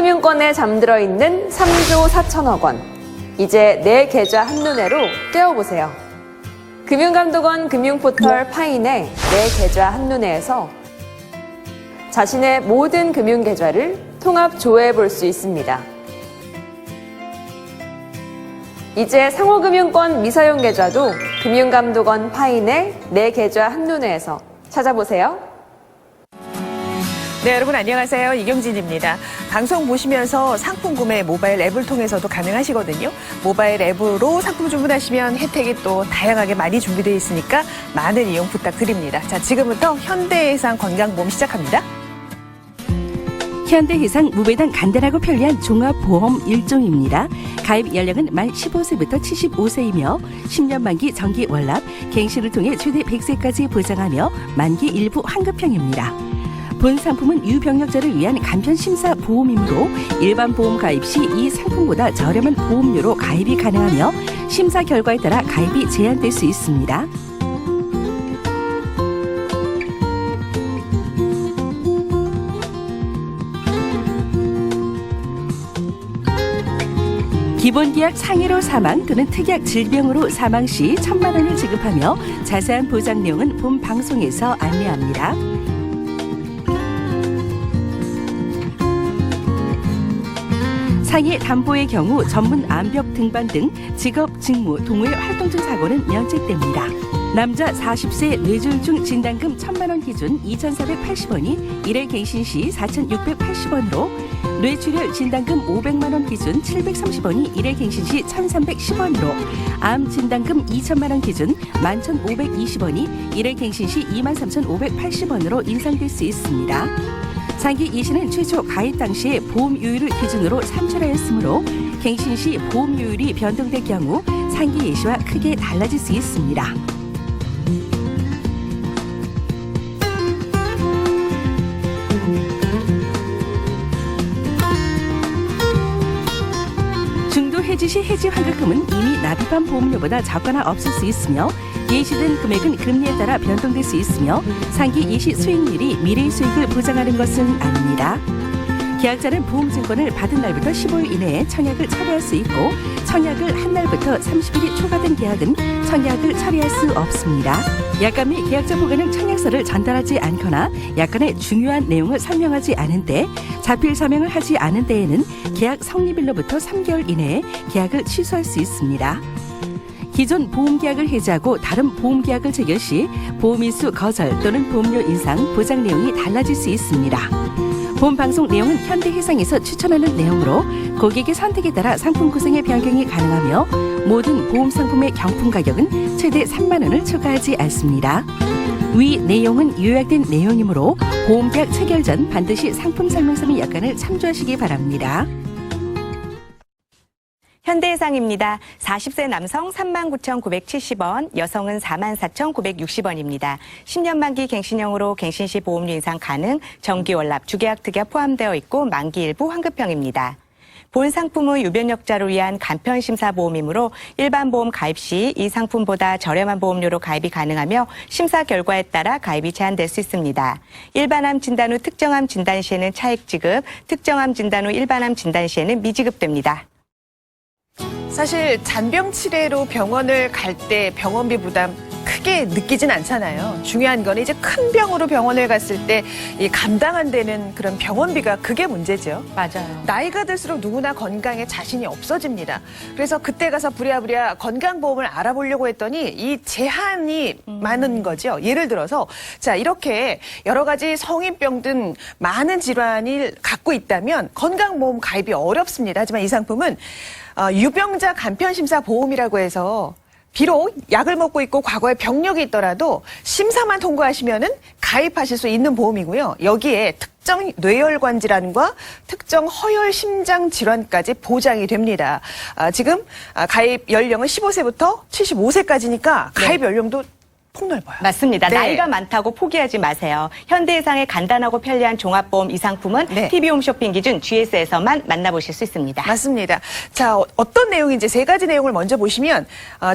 상호금융권에 잠들어 있는 3조 4천억 원. 이제 내 계좌 한눈에로 떼어보세요. 금융감독원 금융포털 파인의 내 계좌 한눈에에서 자신의 모든 금융계좌를 통합 조회해 볼 수 있습니다. 이제 상호금융권 미사용 계좌도 금융감독원 파인의 내 계좌 한눈에에서 찾아보세요. 네, 여러분 안녕하세요. 이경진입니다. 방송 보시면서 상품 구매 모바일 앱을 통해서도 가능하시거든요. 모바일 앱으로 상품 주문하시면 혜택이 또 다양하게 많이 준비되어 있으니까 많은 이용 부탁드립니다. 자, 지금부터 현대해상 건강보험 시작합니다. 현대해상 무배당 간단하고 편리한 종합보험 일종입니다. 가입 연령은 만 15세부터 75세이며 10년 만기 정기 월납, 갱신을 통해 최대 100세까지 보장하며 만기 일부 환급형입니다. 본 상품은 유병력자를 위한 간편심사 보험이므로 일반 보험 가입 시 이 상품보다 저렴한 보험료로 가입이 가능하며 심사 결과에 따라 가입이 제한될 수 있습니다. 기본계약 상해로 사망 또는 특약 질병으로 사망 시 1,000만 원을 지급하며 자세한 보장 내용은 본 방송에서 안내합니다. 상해 담보의 경우 전문 암벽 등반 등 직업, 직무, 동호회 활동 중 사고는 면책됩니다. 남자 40세 뇌졸중 진단금 1,000만 원 기준 2,480원이 1회 갱신 시 4,680원으로 뇌출혈 진단금 500만 원 기준 730원이 1회 갱신 시 1,310원으로 암 진단금 2,000만 원 기준 11,520원이 1회 갱신 시 23,580원으로 인상될 수 있습니다. 상기 이시는 최초 가입 당시의 보험료율을 기준으로 산출하였으므로 갱신 시 보험료율이 변동될 경우 상기 예시와 크게 달라질 수 있습니다. 중도 해지 시 해지 환급금은 이미 납입한 보험료보다 적거나 없을 수 있으며 예시된 금액은 금리에 따라 변동될 수 있으며 상기 예시 수익률이 미래의 수익을 보장하는 것은 아닙니다. 계약자는 보험증권을 받은 날부터 15일 이내에 청약을 처리할 수 있고 청약을 한 날부터 30일이 초과된 계약은 청약을 처리할 수 없습니다. 약관 및 계약자 보관용 청약서를 전달하지 않거나 약관의 중요한 내용을 설명하지 않은 때, 자필 서명을 하지 않은 때에는 계약 성립일로부터 3개월 이내에 계약을 취소할 수 있습니다. 기존 보험계약을 해지하고 다른 보험계약을 체결 시 보험인수 거절 또는 보험료 인상, 보장 내용이 달라질 수 있습니다. 본 방송 내용은 현대해상에서 추천하는 내용으로 고객의 선택에 따라 상품 구성의 변경이 가능하며 모든 보험 상품의 경품 가격은 최대 3만 원을 초과하지 않습니다. 위 내용은 요약된 내용이므로 보험계약 체결 전 반드시 상품 설명서 및 약관을 참조하시기 바랍니다. 현대해상입니다. 40세 남성 39,970원, 여성은 44,960원입니다. 10년 만기 갱신형으로 갱신 시 보험료 인상 가능, 정기 월납, 주계약 특약 포함되어 있고 만기 일부 환급형입니다. 본 상품은 유변력자를 위한 간편심사 보험이므로 일반 보험 가입 시 이 상품보다 저렴한 보험료로 가입이 가능하며 심사 결과에 따라 가입이 제한될 수 있습니다. 일반암 진단 후 특정암 진단 시에는 차액 지급, 특정암 진단 후 일반암 진단 시에는 미지급됩니다. 사실 잔병 치레로 병원을 갈 때 병원비 부담 크게 느끼진 않잖아요. 중요한 건 이제 큰 병으로 병원을 갔을 때 이 감당 안 되는 그런 병원비가 그게 문제죠. 맞아요. 나이가 들수록 누구나 건강에 자신이 없어집니다. 그래서 그때 가서 부랴부랴 건강보험을 알아보려고 했더니 이 제한이 많은 거죠. 예를 들어서 자 이렇게 여러 가지 성인병 등 많은 질환을 갖고 있다면 건강보험 가입이 어렵습니다. 하지만 이 상품은 유병자 간편심사 보험이라고 해서 비록 약을 먹고 있고 과거에 병력이 있더라도 심사만 통과하시면은 가입하실 수 있는 보험이고요. 여기에 특정 뇌혈관 질환과 특정 허혈 심장 질환까지 보장이 됩니다. 지금 가입 연령은 15세부터 75세까지니까 가입 연령도 폭넓어요. 맞습니다. 네. 나이가 많다고 포기하지 마세요. 현대해상의 간단하고 편리한 종합보험 이 상품은 네. TV홈쇼핑 기준 GS에서만 만나보실 수 있습니다. 맞습니다. 자, 어떤 내용인지 세 가지 내용을 먼저 보시면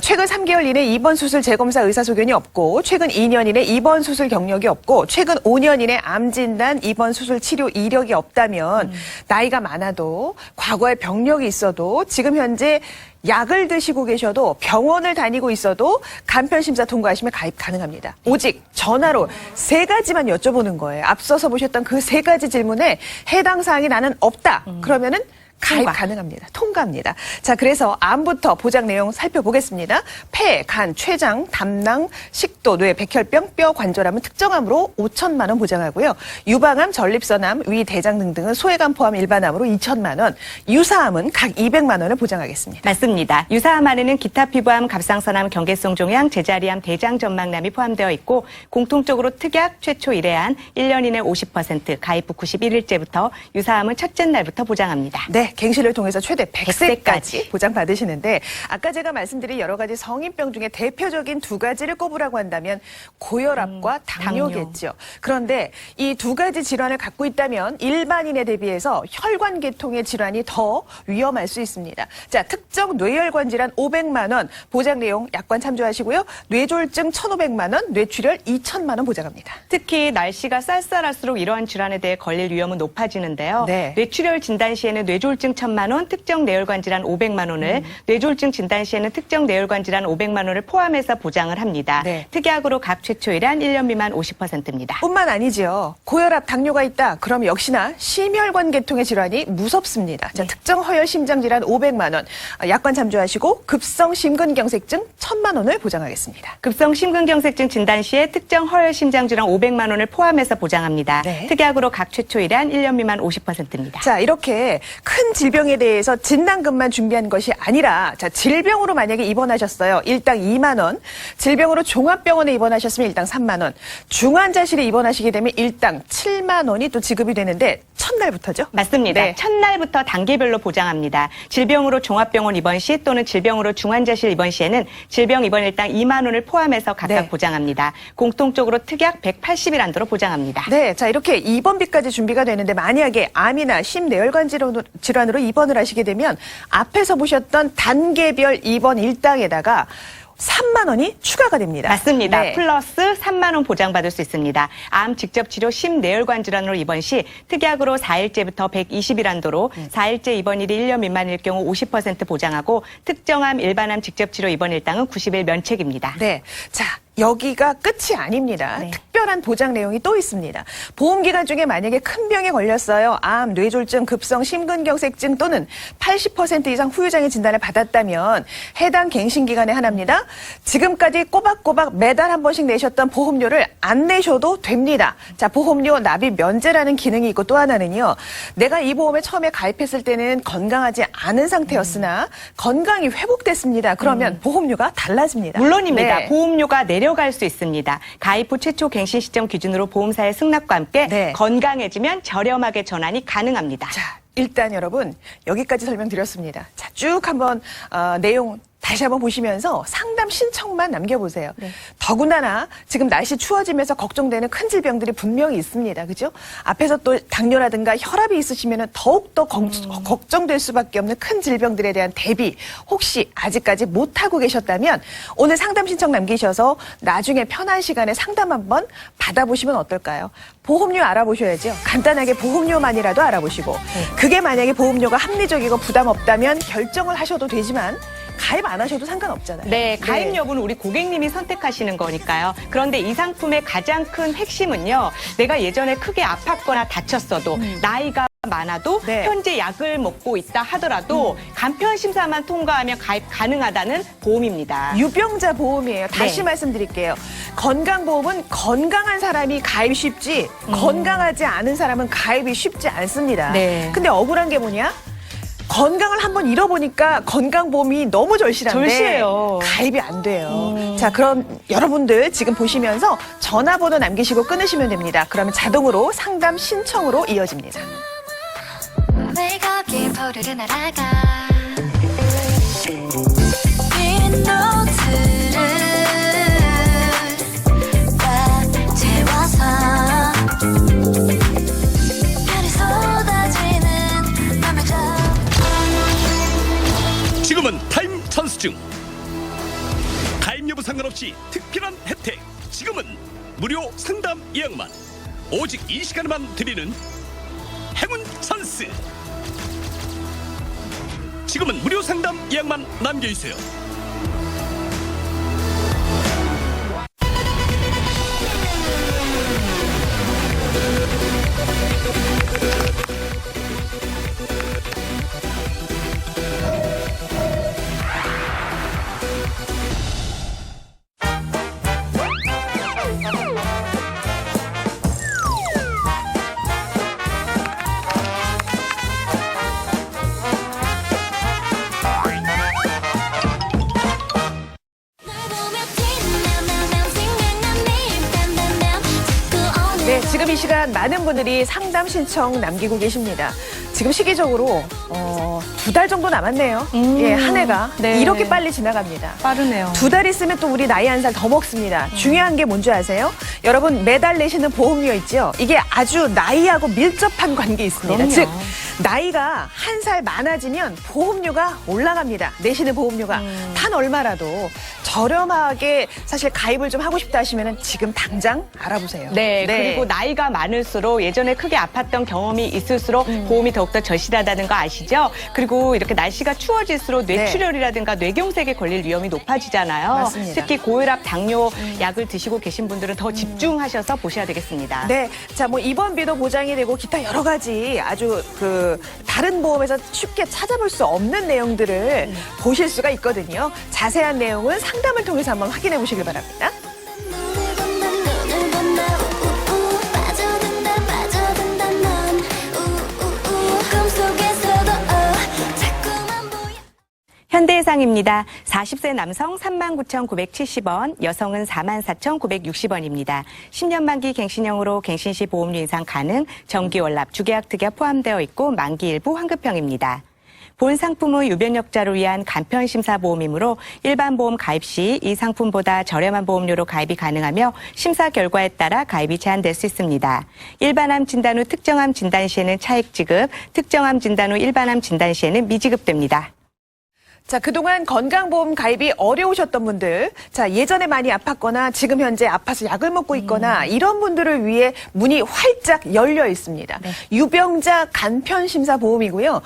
최근 3개월 이내 입원 수술 재검사 의사소견이 없고 최근 2년 이내 입원 수술 경력이 없고 최근 5년 이내 암 진단 입원 수술 치료 이력이 없다면 나이가 많아도 과거에 병력이 있어도 지금 현재 약을 드시고 계셔도 병원을 다니고 있어도 간편심사 통과하시면 가입 가능합니다. 오직 전화로 세 가지만 여쭤보는 거예요. 앞서서 보셨던 그 세 가지 질문에 해당 사항이 나는 없다. 그러면은 가입 통과. 가능합니다. 통과합니다. 자, 그래서 암부터 보장 내용 살펴보겠습니다. 폐, 간, 췌장, 담낭, 식도, 뇌, 백혈병, 뼈, 관절암은 특정암으로 5천만 원 보장하고요. 유방암, 전립선암, 위, 대장 등등은 소외감 포함 일반암으로 2천만 원, 유사암은 각 200만 원을 보장하겠습니다. 맞습니다. 유사암 안에는 기타 피부암, 갑상선암, 경계성 종양, 제자리암, 대장전망암이 포함되어 있고 공통적으로 특약, 최초 1회안, 1년 이내 50%, 가입 후 91일째부터 유사암은 첫째 날부터 보장합니다. 네, 갱신을 통해서 최대 100세까지 100세까지 보장받으시는데 아까 제가 말씀드린 여러 가지 성인병 중에 대표적인 두 가지를 꼽으라고 한다면 고혈압과 당뇨겠죠. 그런데 이 두 가지 질환을 갖고 있다면 일반인에 대비해서 혈관계통의 질환이 더 위험할 수 있습니다. 자, 특정 뇌혈관 질환 500만 원 보장 내용 약관 참조하시고요. 뇌졸중 1,500만 원, 뇌출혈 2천만 원 보장합니다. 특히 날씨가 쌀쌀할수록 이러한 질환에 대해 걸릴 위험은 높아지는데요. 네. 뇌출혈 진단 시에는 뇌졸중 1,000만 원, 특정 뇌혈관 질환 500만 원을, 뇌졸중 진단 시에는 특정 뇌혈관 질환 500만 원을 포함해서 보장을 합니다. 네. 특약으로 각 최초 1한 1년 미만 50%입니다. 뿐만 아니죠. 고혈압, 당뇨가 있다. 그럼 역시나 심혈관 계통의 질환이 무섭습니다. 자, 특정 허혈 심장 질환 500만 원. 약관 참조하시고 급성 심근경색증 1,000만 원을 보장하겠습니다. 급성 심근경색증 진단 시에 특정 허혈 심장 질환 500만 원을 포함해서 보장합니다. 네. 특약으로 각 최초 1한 1년 미만 50%입니다. 자, 이렇게 큰 질병에 대해서 진단금만 준비한 것이 아니라 자, 질병으로 만약에 입원하셨어요. 일당 2만 원. 질병으로 종합병원에 입원하셨으면 일당 3만 원. 중환자실에 입원하시게 되면 일당 7만 원이 또 지급이 되는데 첫날부터죠? 맞습니다. 네. 첫날부터 단계별로 보장합니다. 질병으로 종합병원 입원 시 또는 질병으로 중환자실 입원 시에는 질병 입원 일당 2만 원을 포함해서 각각 네. 보장합니다. 공통적으로 특약 180일 한도로 보장합니다. 네, 자 이렇게 입원비까지 준비가 되는데 만약에 암이나 심뇌혈관 질환으로 입원을 하시게 되면 앞에서 보셨던 단계별 입원 일당에다가 3만 원이 추가가 됩니다. 맞습니다. 네. 플러스 3만 원 보장받을 수 있습니다. 암 직접 치료 심뇌혈관 질환으로 입원 시 특약으로 4일째부터 120일 한도로 4일째 입원일이 1년 미만일 경우 50% 보장하고 특정암, 일반암 직접 치료 입원 일당은 90일 면책입니다. 네, 자 여기가 끝이 아닙니다. 네. 특별한 보장 내용이 또 있습니다. 보험기간 중에 만약에 큰 병에 걸렸어요. 암, 뇌졸중, 급성 심근경색증 또는 80% 이상 후유장애 진단을 받았다면 해당 갱신기간에 하나입니다. 지금까지 꼬박꼬박 매달 한 번씩 내셨던 보험료를 안 내셔도 됩니다. 자, 보험료 납입 면제라는 기능이 있고 또 하나는요. 내가 이 보험에 처음에 가입했을 때는 건강하지 않은 상태였으나 건강이 회복됐습니다. 그러면 보험료가 달라집니다. 물론입니다. 네. 보험료가 내려갈 수 있습니다. 가입 후 최초 갱신 시점 기준으로 보험사의 승낙과 함께 네. 건강해지면 저렴하게 전환이 가능합니다. 자, 일단 여러분 여기까지 설명드렸습니다. 자, 쭉 한번 내용 다시 한번 보시면서 상담 신청만 남겨보세요. 더군다나 지금 날씨 추워지면서 걱정되는 큰 질병들이 분명히 있습니다. 그죠? 앞에서 또 당뇨라든가 혈압이 있으시면 더욱더 걱정될 수밖에 없는 큰 질병들에 대한 대비 혹시 아직까지 못하고 계셨다면 오늘 상담 신청 남기셔서 나중에 편한 시간에 상담 한번 받아보시면 어떨까요? 보험료 알아보셔야죠. 간단하게 보험료만이라도 알아보시고 그게 만약에 보험료가 합리적이고 부담 없다면 결정을 하셔도 되지만 가입 안 하셔도 상관없잖아요. 네, 가입 여부는 우리 고객님이 선택하시는 거니까요. 그런데 이 상품의 가장 큰 핵심은요. 내가 예전에 크게 아팠거나 다쳤어도 나이가 많아도 네. 현재 약을 먹고 있다 하더라도 간편 심사만 통과하면 가입 가능하다는 보험입니다. 유병자 보험이에요. 다시 네. 말씀드릴게요. 건강보험은 건강한 사람이 가입 쉽지 건강하지 않은 사람은 가입이 쉽지 않습니다. 네. 근데 억울한 게 뭐냐? 건강을 한번 잃어보니까 건강보험이 너무 절실한데 절실해요. 가입이 안 돼요. 자, 그럼 여러분들 지금 보시면서 전화번호 남기시고 끊으시면 됩니다. 그러면 자동으로 상담 신청으로 이어집니다. 왜 거기 포르르 날아가 빈 노트를 지금은 타임 찬스 중. 가입 여부 상관없이 특별한 혜택. 지금은 무료 상담 예약만. 오직 이 시간에만 드리는 행운 찬스. 지금은 무료 상담 예약만 남겨주세요. 네, 지금 이 시간 많은 분들이 상담 신청 남기고 계십니다. 지금 시기적으로 2달 정도 남았네요. 예, 한 해가 네. 이렇게 빨리 지나갑니다. 빠르네요. 2달 있으면 또 우리 나이 한 살 더 먹습니다. 중요한 게 뭔지 아세요? 여러분 매달 내시는 보험료 있죠? 이게 아주 나이하고 밀접한 관계 있습니다. 그럼요. 즉 나이가 한 살 많아지면 보험료가 올라갑니다. 내시는 보험료가 단 얼마라도 저렴하게 사실 가입을 좀 하고 싶다 하시면 지금 당장 알아보세요. 네, 그리고 나이가 많을수록 예전에 크게 아팠던 경험이 있을수록 보험이 더욱더 절실하다는 거 아시죠? 그리고 이렇게 날씨가 추워질수록 뇌출혈이라든가 뇌경색에 걸릴 위험이 높아지잖아요. 맞습니다. 특히 고혈압, 당뇨 약을 드시고 계신 분들은 더 집중하셔서 보셔야 되겠습니다. 네, 자, 뭐 입원비도 보장이 되고 기타 여러 가지 아주 다른 보험에서 쉽게 찾아볼 수 없는 내용들을 보실 수가 있거든요. 자세한 내용은 상담을 통해서 한번 확인해 보시길 바랍니다. 눈을 본다 눈을 본다 우우우 빠져든다 넌 우우우 꿈속에서도 자꾸만 보여. 현대해상입니다. 40세 남성 39,970원, 여성은 44,960원입니다. 10년 만기 갱신형으로 갱신 시 보험료 인상 가능, 정기 월납, 주계약 특약 포함되어 있고 만기 일부 환급형입니다. 본 상품의 유변력자를 위한 간편심사보험이므로 일반 보험 가입 시 이 상품보다 저렴한 보험료로 가입이 가능하며 심사 결과에 따라 가입이 제한될 수 있습니다. 일반암 진단 후 특정암 진단 시에는 차액 지급, 특정암 진단 후 일반암 진단 시에는 미지급됩니다. 자, 그동안 건강보험 가입이 어려우셨던 분들, 자, 예전에 많이 아팠거나 지금 현재 아파서 약을 먹고 있거나 이런 분들을 위해 문이 활짝 열려 있습니다. 유병자 간편심사보험이고요.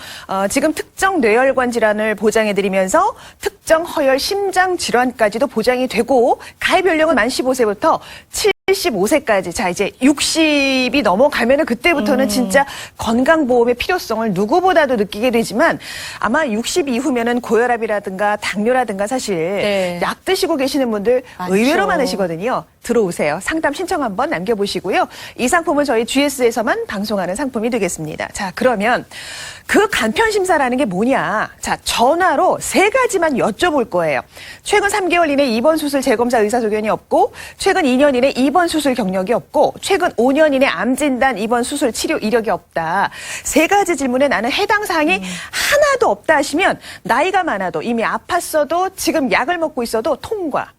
지금 특정 뇌혈관 질환을 보장해드리면서 특정 허혈 심장 질환까지도 보장이 되고 가입 연령은 만 15세부터 75세까지. 자, 이제 60이 넘어가면은 그때부터는 진짜 건강보험의 필요성을 누구보다도 느끼게 되지만 아마 60 이후면은 고혈압이라든가 당뇨라든가 사실 약 드시고 계시는 분들 의외로 많으시거든요. 들어오세요. 상담 신청 한번 남겨보시고요. 이 상품은 저희 GS에서만 방송하는 상품이 되겠습니다. 자, 그러면 그 간편심사라는 게 뭐냐? 자, 전화로 3가지만 여쭤볼 거예요. 최근 3개월 이내 입원 수술 재검사 의사소견이 없고, 최근 2년 이내 입원 수술 경력이 없고, 최근 5년 이내 암진단 입원 수술 치료 이력이 없다. 3가지 질문에 나는 해당 사항이 하나도 없다 하시면 나이가 많아도 이미 아팠어도 지금 약을 먹고 있어도 통과.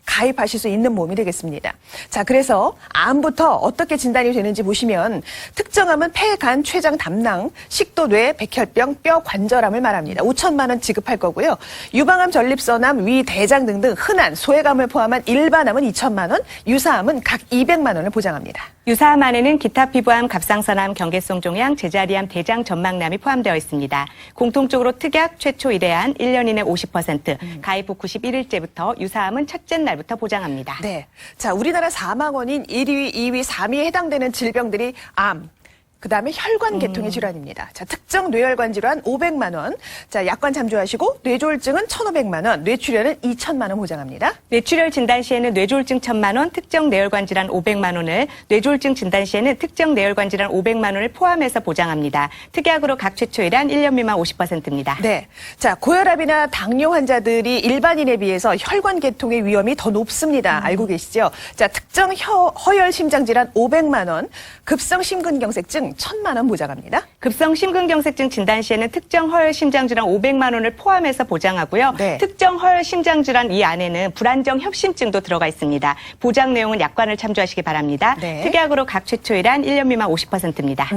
가입하실 수 있는 보험이 되겠습니다. 자, 그래서 암부터 어떻게 진단이 되는지 보시면 특정암은 폐, 간, 췌장, 담낭, 식도, 뇌, 백혈병, 뼈, 관절암을 말합니다. 5천만 원 지급할 거고요. 유방암, 전립선암, 위, 대장 등등 흔한 소외감을 포함한 일반암은 2천만 원, 유사암은 각 200만 원을 보장합니다. 유사암 안에는 기타 피부암, 갑상선암, 경계성 종양, 제자리암, 대장 전망암이 포함되어 있습니다. 공통적으로 특약 최초 1회한 1년 이내 50%, 가입 후 91일째부터 유사암은 첫째 날부터 보장합니다. 네. 자, 우리나라 사망원인 1위, 2위, 3위에 해당되는 질병들이 암, 그다음에 혈관 계통의 질환입니다. 자, 특정 뇌혈관 질환 500만 원. 자, 약관 참조하시고 뇌졸중은 1,500만 원, 뇌출혈은 2천만 원 보장합니다. 뇌출혈 진단 시에는 뇌졸중 1,000만 원, 특정 뇌혈관 질환 500만 원을, 뇌졸중 진단 시에는 특정 뇌혈관 질환 500만 원을 포함해서 보장합니다. 특약으로 각 최초 1한 1년 미만 50%입니다. 네. 자, 고혈압이나 당뇨 환자들이 일반인에 비해서 혈관 계통의 위험이 더 높습니다. 알고 계시죠? 자, 특정 허혈 심장 질환 500만 원, 급성 심근경색증 총 1,000만 원 보장합니다. 급성 심근경색증 진단 시에는 특정 허혈 심장질환 500만 원을 포함해서 보장하고요. 네. 특정 허혈 심장질환 이 안에는 불안정 협심증도 들어가 있습니다. 보장 내용은 약관을 참조하시기 바랍니다. 네. 특약으로 각 최초일한 1년 미만 50%입니다.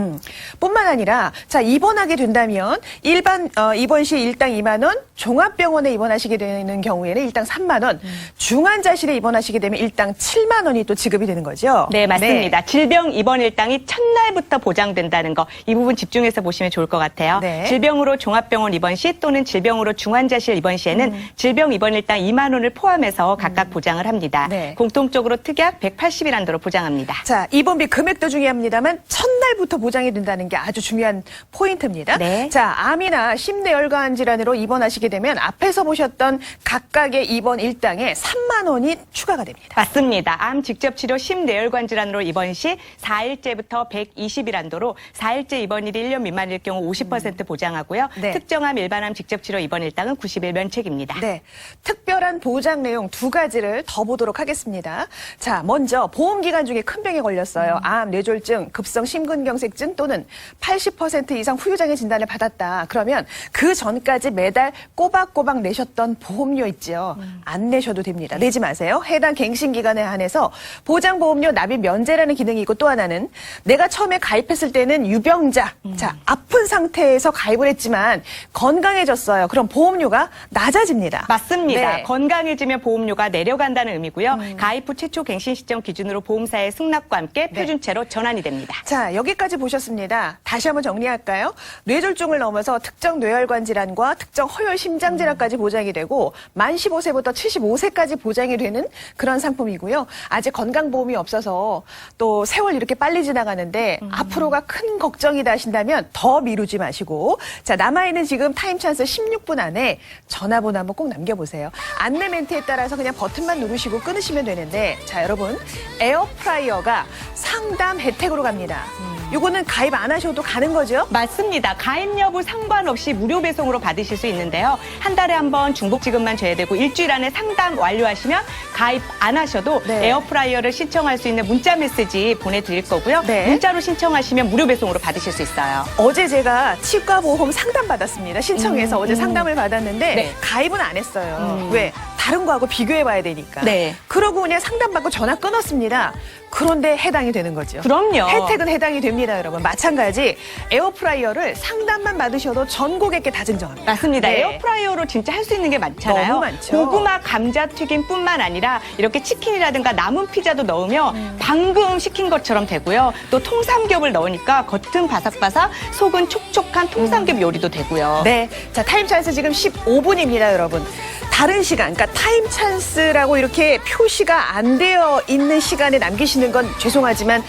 뿐만 아니라 자 입원하게 된다면 일반 입원 시 일당 2만 원, 종합병원에 입원하시게 되는 경우에는 일당 3만 원, 중환자실에 입원하시게 되면 일당 7만 원이 또 지급이 되는 거죠. 네, 맞습니다. 질병 입원 일당이 첫날부터 보장된다는 거, 이 부분 집중해서 보시면 좋을 것 같아요. 네. 질병으로 종합병원 입원 시 또는 질병으로 중환자실 입원 시에는 질병 입원 일당 2만 원을 포함해서 각각 보장을 합니다. 네. 공통적으로 특약 180일 한도로 보장합니다. 자, 입원비 금액도 중요합니다만 첫날부터 보장이 된다는 게 아주 중요한 포인트입니다. 네. 자, 암이나 심뇌혈관 질환으로 입원하시게 되면 앞에서 보셨던 각각의 입원 일당에 3만 원이 추가가 됩니다. 맞습니다. 암 직접 치료 심뇌혈관 질환으로 입원 시 4일째부터 120일 한도로 4일째 입원일이 1년 미만일 경우 50% 보장하고요. 네. 특정암 일반암 직접 치료 입원 일당은 90일 면책입니다. 네. 특별한 보장 내용 2가지를 더 보도록 하겠습니다. 자, 먼저 보험 기간 중에 큰 병에 걸렸어요. 암, 뇌졸중, 급성 심근경색증 또는 80% 이상 후유장애 진단을 받았다. 그러면 그 전까지 매달 꼬박꼬박 내셨던 보험료 있죠. 안 내셔도 됩니다. 내지 마세요. 해당 갱신 기간에 한해서 보장보험료 납입 면제라는 기능이 있고 또 하나는 내가 처음에 가입했을 때는 유병자, 자, 아픈 상태에서 가입을 했지만 건강해졌어요. 그럼 보험료가 낮아집니다. 맞습니다. 네. 건강해지면 보험료가 내려간다는 의미고요. 가입 후 최초 갱신 시점 기준으로 보험사의 승낙과 함께 네. 표준체로 전환이 됩니다. 자, 여기까지 보셨습니다. 다시 한번 정리할까요? 뇌졸중을 넘어서 특정 뇌혈관 질환과 특정 허혈 심장 질환까지 보장이 되고 만 15세부터 75세까지 보장이 되는 그런 상품이고요. 아직 건강보험이 없어서 또 세월 이렇게 빨리 지나가는데 앞으로가 큰 걱정이다 하신다면 더 미루지 마시고 자, 남아있는 지금 타임 찬스 16분 안에 전화번호 한번 꼭 남겨보세요. 안내 멘트에 따라서 그냥 버튼만 누르시고 끊으시면 되는데 자, 여러분 에어프라이어가 상담 혜택으로 갑니다. 요거는 가입 안 하셔도 가는 거죠? 맞습니다. 가입 여부 상관없이 무료 배송으로 받으실 수 있는데요. 한 달에 한 번 중복 지급만 줘야 되고 일주일 안에 상담 완료하시면 가입 안 하셔도 네. 에어프라이어를 신청할 수 있는 문자 메시지 보내드릴 거고요. 네. 문자로 신청하시면 무료 배송으로 받으실 수 있어요. 어제 제가 치과보험 상담 받았습니다. 신청해서 어제 상담을 받았는데 네. 가입은 안 했어요. 왜? 다른 거하고 비교해 봐야 되니까. 네. 그러고 그냥 상담받고 전화 끊었습니다. 그런데 해당이 되는 거죠. 그럼요. 혜택은 해당이 됩니다, 여러분. 마찬가지 에어프라이어를 상담만 받으셔도 전 고객께 다 증정합니다. 맞습니다. 네. 에어프라이어로 진짜 할 수 있는 게 많잖아요. 너무 많죠. 고구마, 감자 튀김뿐만 아니라 이렇게 치킨이라든가 남은 피자도 넣으면 방금 시킨 것처럼 되고요. 또 통삼겹을 넣으니까 겉은 바삭바삭, 속은 촉촉한 통삼겹 요리도 되고요. 네. 자, 타임 찬스 지금 15분입니다, 여러분. 다른 시간, 그러니까 타임 찬스라고 이렇게 표시가 안 되어 있는 시간에 남기시는 건 죄송하지만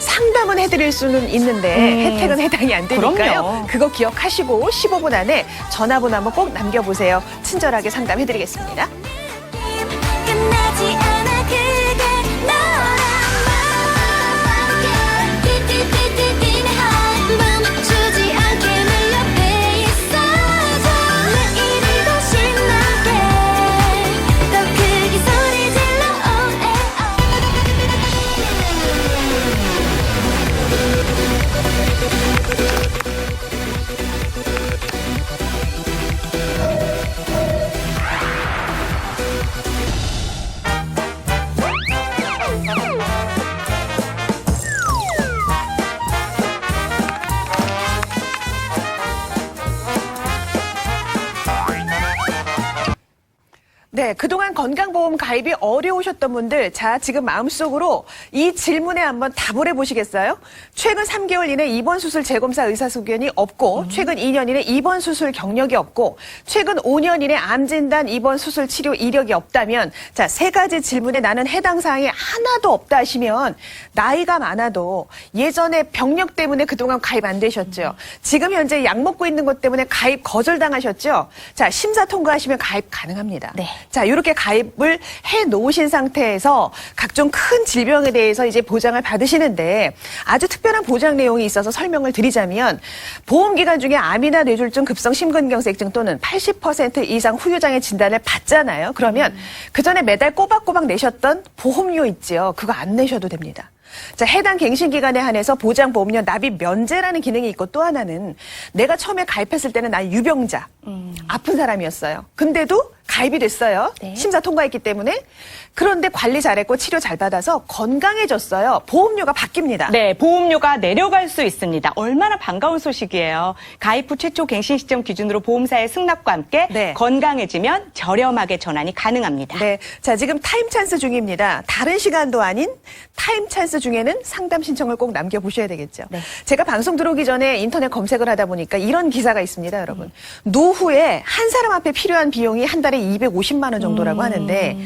상담은 해드릴 수는 있는데 혜택은 해당이 안 되니까요. 그럼요. 그거 기억하시고 15분 안에 전화번호 한번 꼭 남겨보세요. 친절하게 상담해드리겠습니다. 끝나지 않아 그게 너란 말 띠띠띠띠띠 내 heart 멈추지 않게 늘 옆에 있어줘 내일이 더 신나게 더 크게 소리 질러 oh, 네, 그동안 건강보험 가입이 어려우셨던 분들, 자, 지금 마음속으로 이 질문에 한번 답을 해보시겠어요? 최근 3개월 이내 입원 수술 재검사 의사소견이 없고, 최근 2년 이내 입원 수술 경력이 없고, 최근 5년 이내 암진단 입원 수술 치료 이력이 없다면, 자, 3가지 질문에 나는 해당 사항이 하나도 없다 하시면, 나이가 많아도 예전에 병력 때문에 그동안 가입 안 되셨죠? 지금 현재 약 먹고 있는 것 때문에 가입 거절당하셨죠? 자, 심사 통과하시면 가입 가능합니다. 네. 자, 이렇게 가입을 해 놓으신 상태에서 각종 큰 질병에 대해서 이제 보장을 받으시는데 아주 특별한 보장 내용이 있어서 설명을 드리자면 보험 기간 중에 암이나 뇌졸중, 급성 심근경색증 또는 80% 이상 후유장애 진단을 받잖아요. 그러면 그 전에 매달 꼬박꼬박 내셨던 보험료 있죠. 그거 안 내셔도 됩니다. 자, 해당 갱신 기간에 한해서 보장 보험료 납입 면제라는 기능이 있고 또 하나는 내가 처음에 가입했을 때는 난 유병자, 아픈 사람이었어요. 근데도 가입이 됐어요. 네. 심사 통과했기 때문에. 그런데 관리 잘했고 치료 잘 받아서 건강해졌어요. 보험료가 바뀝니다. 네, 보험료가 내려갈 수 있습니다. 얼마나 반가운 소식이에요. 가입 후 최초 갱신 시점 기준으로 보험사의 승낙과 함께 네. 건강해지면 저렴하게 전환이 가능합니다. 네. 자, 지금 타임 찬스 중입니다. 다른 시간도 아닌 타임 찬스 중에는 상담 신청을 꼭 남겨보셔야 되겠죠. 네. 제가 방송 들어오기 전에 인터넷 검색을 하다 보니까 이런 기사가 있습니다, 여러분. 노후에 한 사람 앞에 필요한 비용이 한 달에 250만 원 정도라고 하는데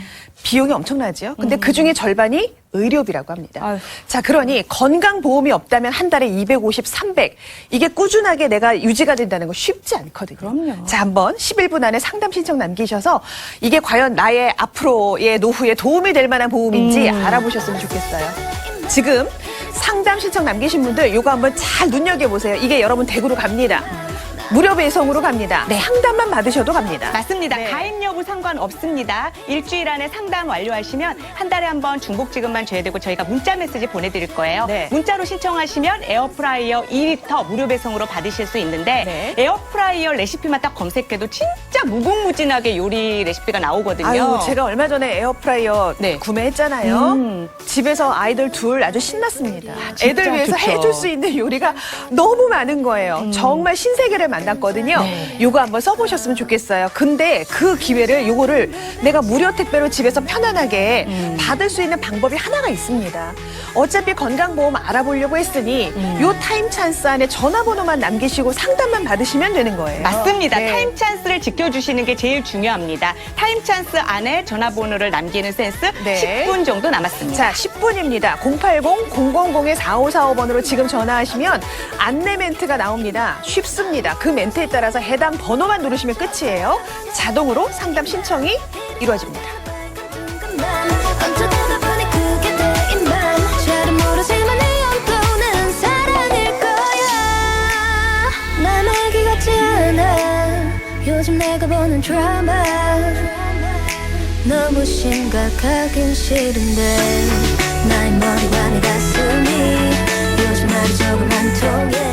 비용이 엄청나죠. 근데 그 중에 절반이 의료비라고 합니다. 아휴. 자, 그러니 건강보험이 없다면 한 달에 250, 300 이게 꾸준하게 내가 유지가 된다는 거 쉽지 않거든요. 그럼요. 자, 한번 11분 안에 상담 신청 남기셔서 이게 과연 나의 앞으로의 노후에 도움이 될 만한 보험인지 알아보셨으면 좋겠어요. 지금 상담 신청 남기신 분들 이거 한번 잘 눈여겨보세요. 이게 여러분 댁으로 갑니다. 무료 배송으로 갑니다. 네. 상담만 받으셔도 갑니다. 맞습니다. 네. 가입 여부 상관없습니다. 일주일 안에 상담 완료하시면 한 달에 한 번 중복지급만 줘야 되고 저희가 문자 메시지 보내드릴 거예요. 네. 문자로 신청하시면 에어프라이어 2리터 무료 배송으로 받으실 수 있는데 네. 에어프라이어 레시피만 딱 검색해도 진짜 무궁무진하게 요리 레시피가 나오거든요. 아유, 제가 얼마 전에 에어프라이어 네. 구매했잖아요. 집에서 아이들 둘 아주 신났습니다. 진짜 애들 위해서 좋죠. 해줄 수 있는 요리가 너무 많은 거예요. 정말 신세계를 만났거든요. 네. 요거 한번 써보셨으면 좋겠어요. 근데 그 기회를 요거를 내가 무료 택배로 집에서 편안하게 받을 수 있는 방법이 하나가 있습니다. 어차피 건강보험 알아보려고 했으니 요 타임 찬스 안에 전화번호만 남기시고 상담만 받으시면 되는 거예요. 맞습니다. 네. 타임 찬스를 지켜주시는 게 제일 중요합니다. 타임 찬스 안에 전화번호를 남기는 센스 네. 10분 정도 남았습니다. 자, 10분입니다. 080-000-4545번으로 지금 전화하시면 안내 멘트가 나옵니다. 쉽습니다. 그 멘트에 따라서 해당 번호만 누르시면 끝이에요. 자동으로 상담 신청이 이루어집니다. 어쩌다가 보니 그게 내인 맘 잘은 모르지만 내 영혼은 사랑일 거야 날 말기 같지 않아 요즘 내가 보는 드라마 너무 심각하긴 싫은데 나의 머리와 내 가슴이 요즘 말이 조금 안 통해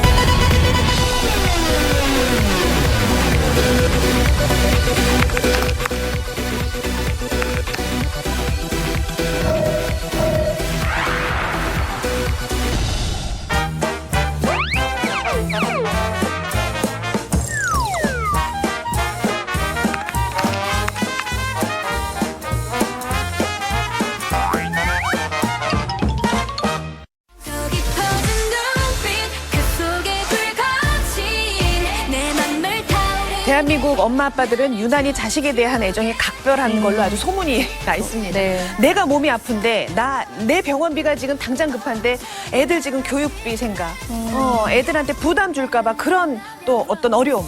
속이 퍼진 눈빛 그 속에 불거진 내 맘을 타오르 대한민국 엄마 아빠들은 유난히 자식에 대한 애정이 각별한 걸로 아주 소문이 나 있습니다. 네. 내가 몸이 아픈데 내 병원비가 지금 당장 급한데 애들 지금 교육비 생각, 애들한테 부담 줄까봐 그런 또 어떤 어려움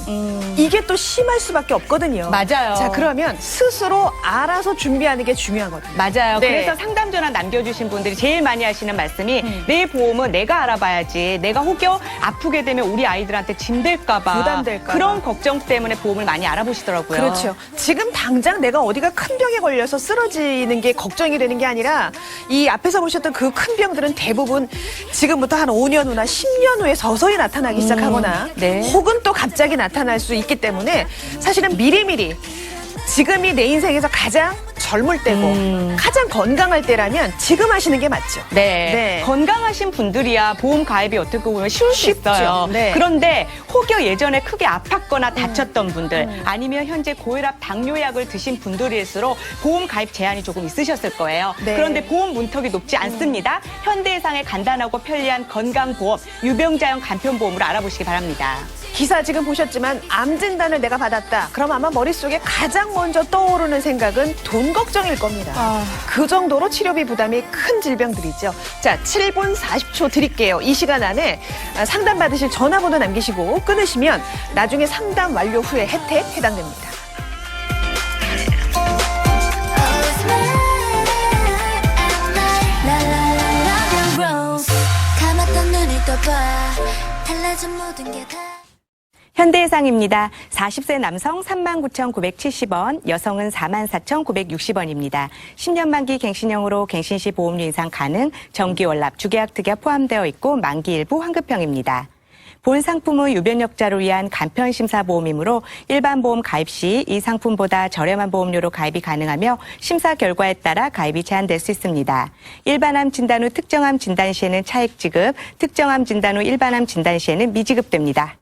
이게 또 심할 수밖에 없거든요. 맞아요. 자, 그러면 스스로 알아서 준비하는 게 중요하거든요. 맞아요. 네. 그래서 상담 전화 남겨주신 분들이 제일 많이 하시는 말씀이 내 보험은 내가 알아봐야지. 내가 혹여 아프게 되면 우리 아이들한테 짐될까봐. 부담될까 봐. 그런 걱정 때문에 보험을 많이 알아보시더라고요. 그렇죠. 지금 당장 내가 어디가 큰 병에 걸려서 쓰러지는 게 걱정이 되는 게 아니라 이 앞에서 보셨던 그 큰 병들은 대부분 지금부터 한 5년 후나 10년 후에 서서히 나타나기 시작하거나 네. 혹은 또 갑자기 나타날 수 있기 때문에 사실은 미리미리 지금이 내 인생에서 가장 젊을 때고 가장 건강할 때라면 지금 하시는 게 맞죠. 네. 네. 건강하신 분들이야 보험 가입이 어떻게 보면 쉬울 수 있어요. 네. 그런데 혹여 예전에 크게 아팠거나 다쳤던 분들 아니면 현재 고혈압 당뇨약을 드신 분들일수록 보험 가입 제한이 조금 있으셨을 거예요. 네. 그런데 보험 문턱이 높지 않습니다. 현대해상의 간단하고 편리한 건강보험, 유병자용 간편보험으로 알아보시기 바랍니다. 기사 지금 보셨지만 암 진단을 내가 받았다. 그럼 아마 머릿속에 가장 먼저 떠오르는 생각은 돈 걱정일 겁니다. 그 정도로 치료비 부담이 큰 질병들이죠. 자, 7분 40초 드릴게요. 이 시간 안에 상담 받으실 전화번호 남기시고 끊으시면 나중에 상담 완료 후에 혜택 해당됩니다. 감았던 눈을 떠봐 달라진 모든 게 다 현대해상입니다. 40세 남성 39,970원, 여성은 44,960원입니다. 10년 만기 갱신형으로 갱신 시 보험료 인상 가능, 정기 월납, 주계약 특약 포함되어 있고 만기 일부 환급형입니다. 본 상품은 유변력자를 위한 간편심사보험이므로 일반 보험 가입 시 이 상품보다 저렴한 보험료로 가입이 가능하며 심사 결과에 따라 가입이 제한될 수 있습니다. 일반암 진단 후 특정암 진단 시에는 차액 지급, 특정암 진단 후 일반암 진단 시에는 미지급됩니다.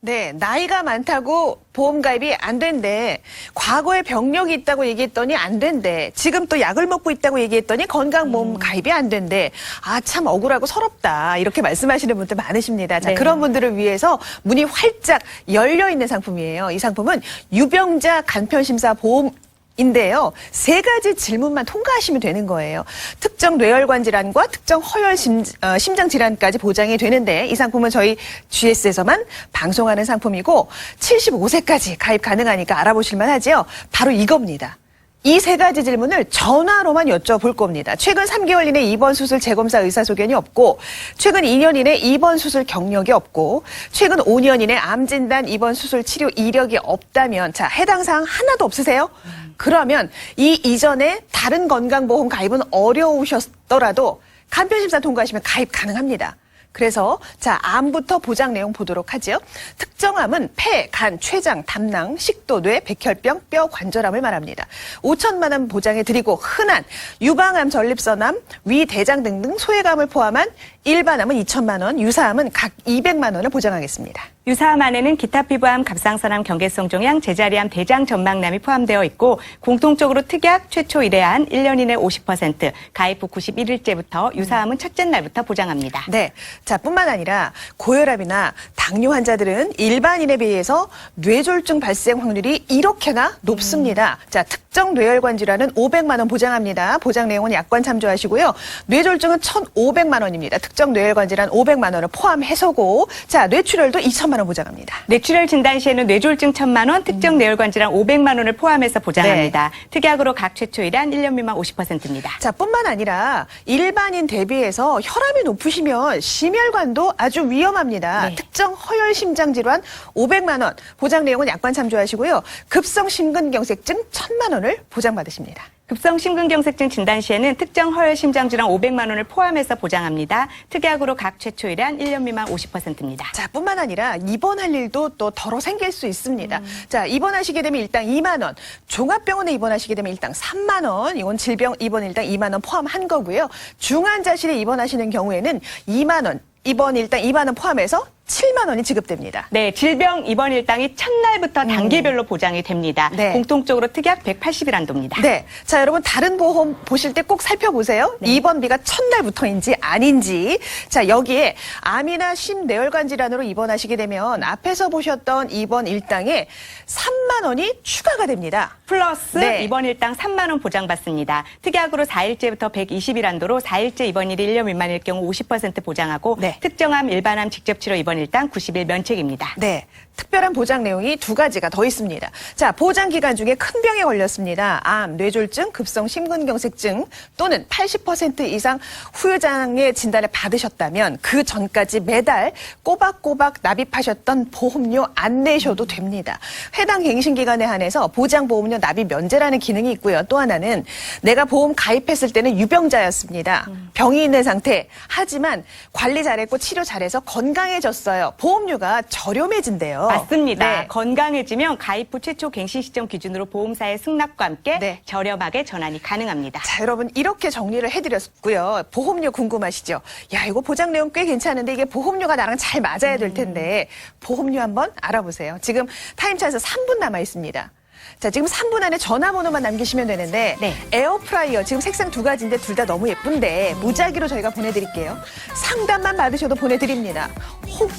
네, 나이가 많다고 보험 가입이 안 된대. 과거에 병력이 있다고 얘기했더니 안 된대. 지금 또 약을 먹고 있다고 얘기했더니 건강보험 가입이 안 된대. 아, 참 억울하고 서럽다. 이렇게 말씀하시는 분들 많으십니다. 자, 네. 그런 분들을 위해서 문이 활짝 열려 있는 상품이에요. 이 상품은 유병자 간편심사 보험 인데요. 3가지 질문만 통과하시면 되는 거예요. 특정 뇌혈관 질환과 특정 허혈 심장 질환까지 보장이 되는데 이 상품은 저희 GS에서만 방송하는 상품이고 75세까지 가입 가능하니까 알아보실만 하지요. 바로 이겁니다. 이 3가지 질문을 전화로만 여쭤볼 겁니다. 최근 3개월 이내 입원 수술 재검사 의사소견이 없고, 최근 2년 이내 입원 수술 경력이 없고, 최근 5년 이내 암 진단 입원 수술 치료 이력이 없다면, 자, 해당 사항 하나도 없으세요? 그러면 이 이전에 다른 건강보험 가입은 어려우셨더라도 간편심사 통과하시면 가입 가능합니다. 그래서 자, 암부터 보장 내용 보도록 하죠. 특정암은 폐, 간, 췌장, 담낭, 식도, 뇌, 백혈병, 뼈, 관절암을 말합니다. 5천만 원 보장해 드리고 흔한 유방암, 전립선암, 위, 대장 등등 소외감을 포함한 일반암은 2천만 원, 유사암은 각 200만 원을 보장하겠습니다. 유사암 안에는 기타 피부암, 갑상선암, 경계성 종양, 제자리암, 대장 전망남이 포함되어 있고 공통적으로 특약, 최초 1회안, 1년 이내 50%, 가입 후 91일째부터 유사암은 첫째 날부터 보장합니다. 네. 자, 뿐만 아니라 고혈압이나 당뇨 환자들은 일반인에 비해서 뇌졸중 발생 확률이 이렇게나 높습니다. 자, 특정 뇌혈관 질환은 500만 원 보장합니다. 보장 내용은 약관 참조하시고요. 뇌졸중은 1,500만 원입니다. 특정 뇌혈관 질환 500만 원을 포함해서고, 자, 뇌출혈도 2천만 원 보장합니다. 뇌출혈 진단 시에는 뇌졸중 1,000만 원, 특정 뇌혈관 질환 500만 원을 포함해서 보장합니다. 특약으로 각 최초 1안 1년 미만 50%입니다. 자, 뿐만 아니라 일반인 대비해서 혈압이 높으시면 심혈관도 아주 위험합니다. 네. 특정 허혈 심장 질환 500만 원, 보장 내용은 약관 참조하시고요. 급성 심근경색증 1,000만 원을 보장받으십니다. 급성 심근경색증 진단 시에는 특정 허혈 심장 질환 500만 원을 포함해서 보장합니다. 특약으로 각 최초 1안 1년 미만 50%입니다. 자, 뿐만 아니라 입원할 일도 또 덜어 생길 수 있습니다. 자, 입원하시게 되면 일당 2만 원, 종합병원에 입원하시게 되면 일당 3만 원, 이건 질병 입원 일당 2만 원 포함한 거고요. 중환자실에 입원하시는 경우에는 2만 원, 입원 일당 2만 원 포함해서 7만 원이 지급됩니다. 네, 질병 입원 일당이 첫날부터 단계별로 보장이 됩니다. 네. 공통적으로 특약 180일 한도입니다. 네. 자, 여러분 다른 보험 보실 때 꼭 살펴보세요. 입원비가 첫날부터인지 아닌지. 자, 여기에 암이나 심뇌혈관 질환으로 입원하시게 되면 앞에서 보셨던 입원 일당에 3만 원이 추가가 됩니다. 플러스 네. 입원 일당 3만 원 보장받습니다. 특약으로 4일째부터 120일 한도로 4일째 입원일이 1년 미만일 경우 50% 보장하고 네. 특정암 일반암 직접 치료 입원 일당 90일 면책입니다. 네. 특별한 보장 내용이 2가지가 더 있습니다. 자, 보장 기간 중에 큰 병에 걸렸습니다. 암, 뇌졸중, 급성 심근경색증 또는 80% 이상 후유장애 진단을 받으셨다면 그 전까지 매달 꼬박꼬박 납입하셨던 보험료 안 내셔도 됩니다. 해당 갱신 기간에 한해서 보장 보험료 납입 면제라는 기능이 있고요. 또 하나는 내가 보험 가입했을 때는 유병자였습니다. 병이 있는 상태. 하지만 관리 잘했고 치료 잘해서 건강해졌어요. 보험료가 저렴해진대요. 맞습니다. 네. 건강해지면 가입 후 최초 갱신 시점 기준으로 보험사의 승낙과 함께 네. 저렴하게 전환이 가능합니다. 자, 여러분 이렇게 정리를 해드렸고요. 보험료 궁금하시죠? 야, 이거 보장 내용 꽤 괜찮은데 이게 보험료가 나랑 잘 맞아야 될 텐데 보험료 한번 알아보세요. 지금 타임차에서 3분 남아 있습니다. 자, 지금 3분 안에 전화번호만 남기시면 되는데 네. 에어프라이어 지금 색상 2가지인데 둘 다 너무 예쁜데 무작위로 저희가 보내드릴게요. 상담만 받으셔도 보내드립니다.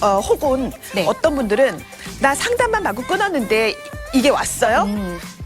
혹은 네. 어떤 분들은 나 상담만 받고 끊었는데 이게 왔어요?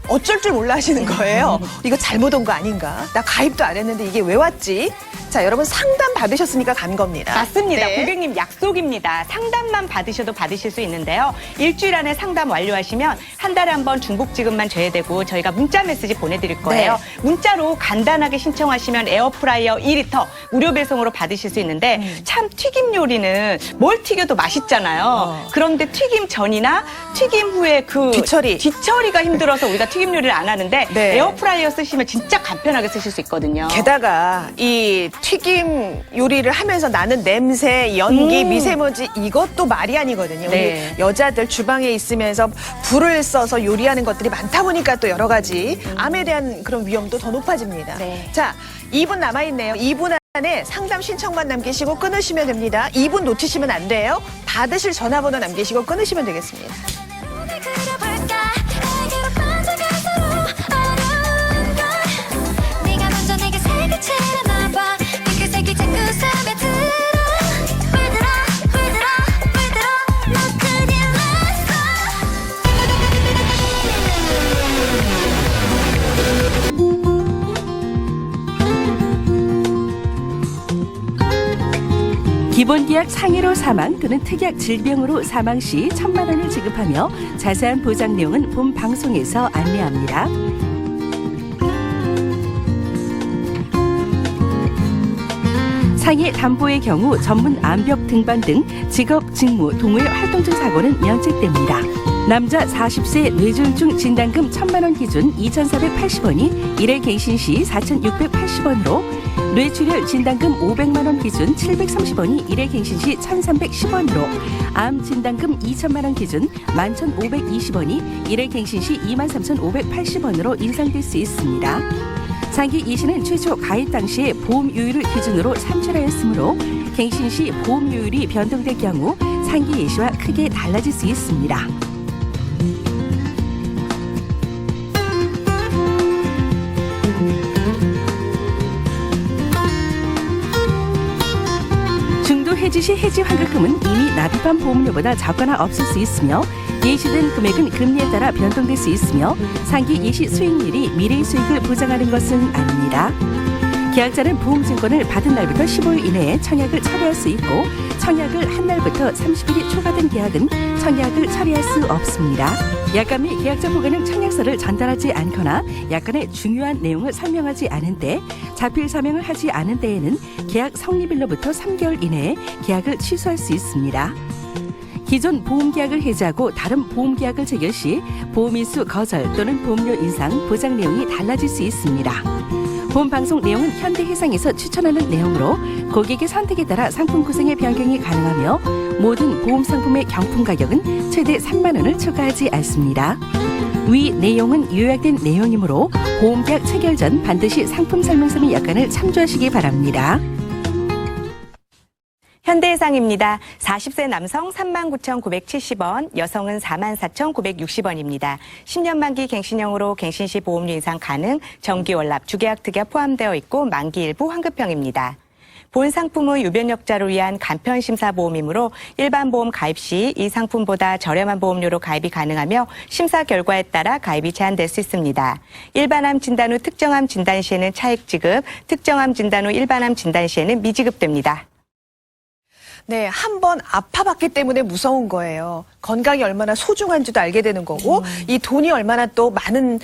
어쩔 줄 몰라 하시는 거예요. 이거 잘못 온 거 아닌가? 나 가입도 안 했는데 이게 왜 왔지? 자, 여러분 상담 받으셨으니까 간 겁니다. 맞습니다. 네. 고객님 약속입니다. 상담만 받으셔도 받으실 수 있는데요. 일주일 안에 상담 완료하시면 한 달에 한 번 중복지급만 제외되고 저희가 문자 메시지 보내드릴 거예요. 문자로 간단하게 신청하시면 에어프라이어 2리터 무료 배송으로 받으실 수 있는데 참 튀김 요리는 뭘 튀겨도 맛있잖아요. 그런데 튀김 전이나 튀김 후에 그 뒤처리가 힘들어서 우리가 튀김 요리를 안 하는데 네. 에어프라이어 쓰시면 진짜 간편하게 쓰실 수 있거든요. 게다가 이 튀김 요리를 하면서 나는 냄새, 연기, 미세먼지 이것도 말이 아니거든요. 네. 우리 여자들 주방에 있으면서 불을 써서 요리하는 것들이 많다 보니까 또 여러 가지 암에 대한 그런 위험도 더 높아집니다. 네. 자, 2분 남아있네요. 2분 안에 상담 신청만 남기시고 끊으시면 됩니다. 2분 놓치시면 안 돼요. 받으실 전화번호 남기시고 끊으시면 되겠습니다. 오늘 그려볼까 내게로 번져갈수록 어려운 걸 네가 먼저 내게 색을 칠해놔봐 그 색이 자꾸 스며들어 물들어 물들어 물들어 너 그리 기본계약 상해로 사망 또는 특약 질병으로 사망 시 1,000만 원을 지급하며 자세한 보장 내용은 본 방송에서 안내합니다. 상해 담보의 경우 전문 암벽 등반 등 직업, 직무, 동호회 활동 중 사고는 면책됩니다. 남자 40세 뇌졸중 진단금 1,000만 원 기준 2,480원이 1회 갱신 시 4,680원으로 뇌출혈 진단금 500만 원 기준 730원이 1회 갱신 시 1,310원으로 암 진단금 2,000만 원 기준 11,520원이 1회 갱신 시 23,580원으로 인상될 수 있습니다. 상기 이시는 최초 가입 당시의 보험료율을 기준으로 산출하였으므로 갱신 시 보험료율이 변동될 경우 상기 예시와 크게 달라질 수 있습니다. 중도 해지 시 해지 환급금은 이미 납입한 보험료보다 적거나 없을 수 있으며 예시된 금액은 금리에 따라 변동될 수 있으며 상기 예시 수익률이 미래의 수익을 보장하는 것은 아닙니다. 계약자는 보험증권을 받은 날부터 15일 이내에 청약을 처리할 수 있고 청약을 한 날부터 30일이 초과된 계약은 청약을 처리할 수 없습니다. 약관 및 계약자 보관용 청약서를 전달하지 않거나 약관의 중요한 내용을 설명하지 않은 때, 자필 서명을 하지 않은 때에는 계약 성립일로부터 3개월 이내에 계약을 취소할 수 있습니다. 기존 보험계약을 해지하고 다른 보험계약을 체결 시 보험인수 거절 또는 보험료 인상, 보장 내용이 달라질 수 있습니다. 본 방송 내용은 현대해상에서 추천하는 내용으로 고객의 선택에 따라 상품 구성의 변경이 가능하며 모든 보험 상품의 경품 가격은 최대 3만 원을 초과하지 않습니다. 위 내용은 요약된 내용이므로 보험계약 체결 전 반드시 상품 설명서 및 약관을 참조하시기 바랍니다. 현대해상입니다. 40세 남성 39,970원, 여성은 44,960원입니다. 10년 만기 갱신형으로 갱신 시 보험료 인상 가능, 정기 월납, 주계약 특약 포함되어 있고 만기 일부 환급형입니다. 본 상품은 유변력자를 위한 간편심사보험이므로 일반 보험 가입 시 이 상품보다 저렴한 보험료로 가입이 가능하며 심사 결과에 따라 가입이 제한될 수 있습니다. 일반암 진단 후 특정암 진단 시에는 차액 지급, 특정암 진단 후 일반암 진단 시에는 미지급됩니다. 네, 한 번 아파봤기 때문에 무서운 거예요. 건강이 얼마나 소중한지도 알게 되는 거고 이 돈이 얼마나 또 많은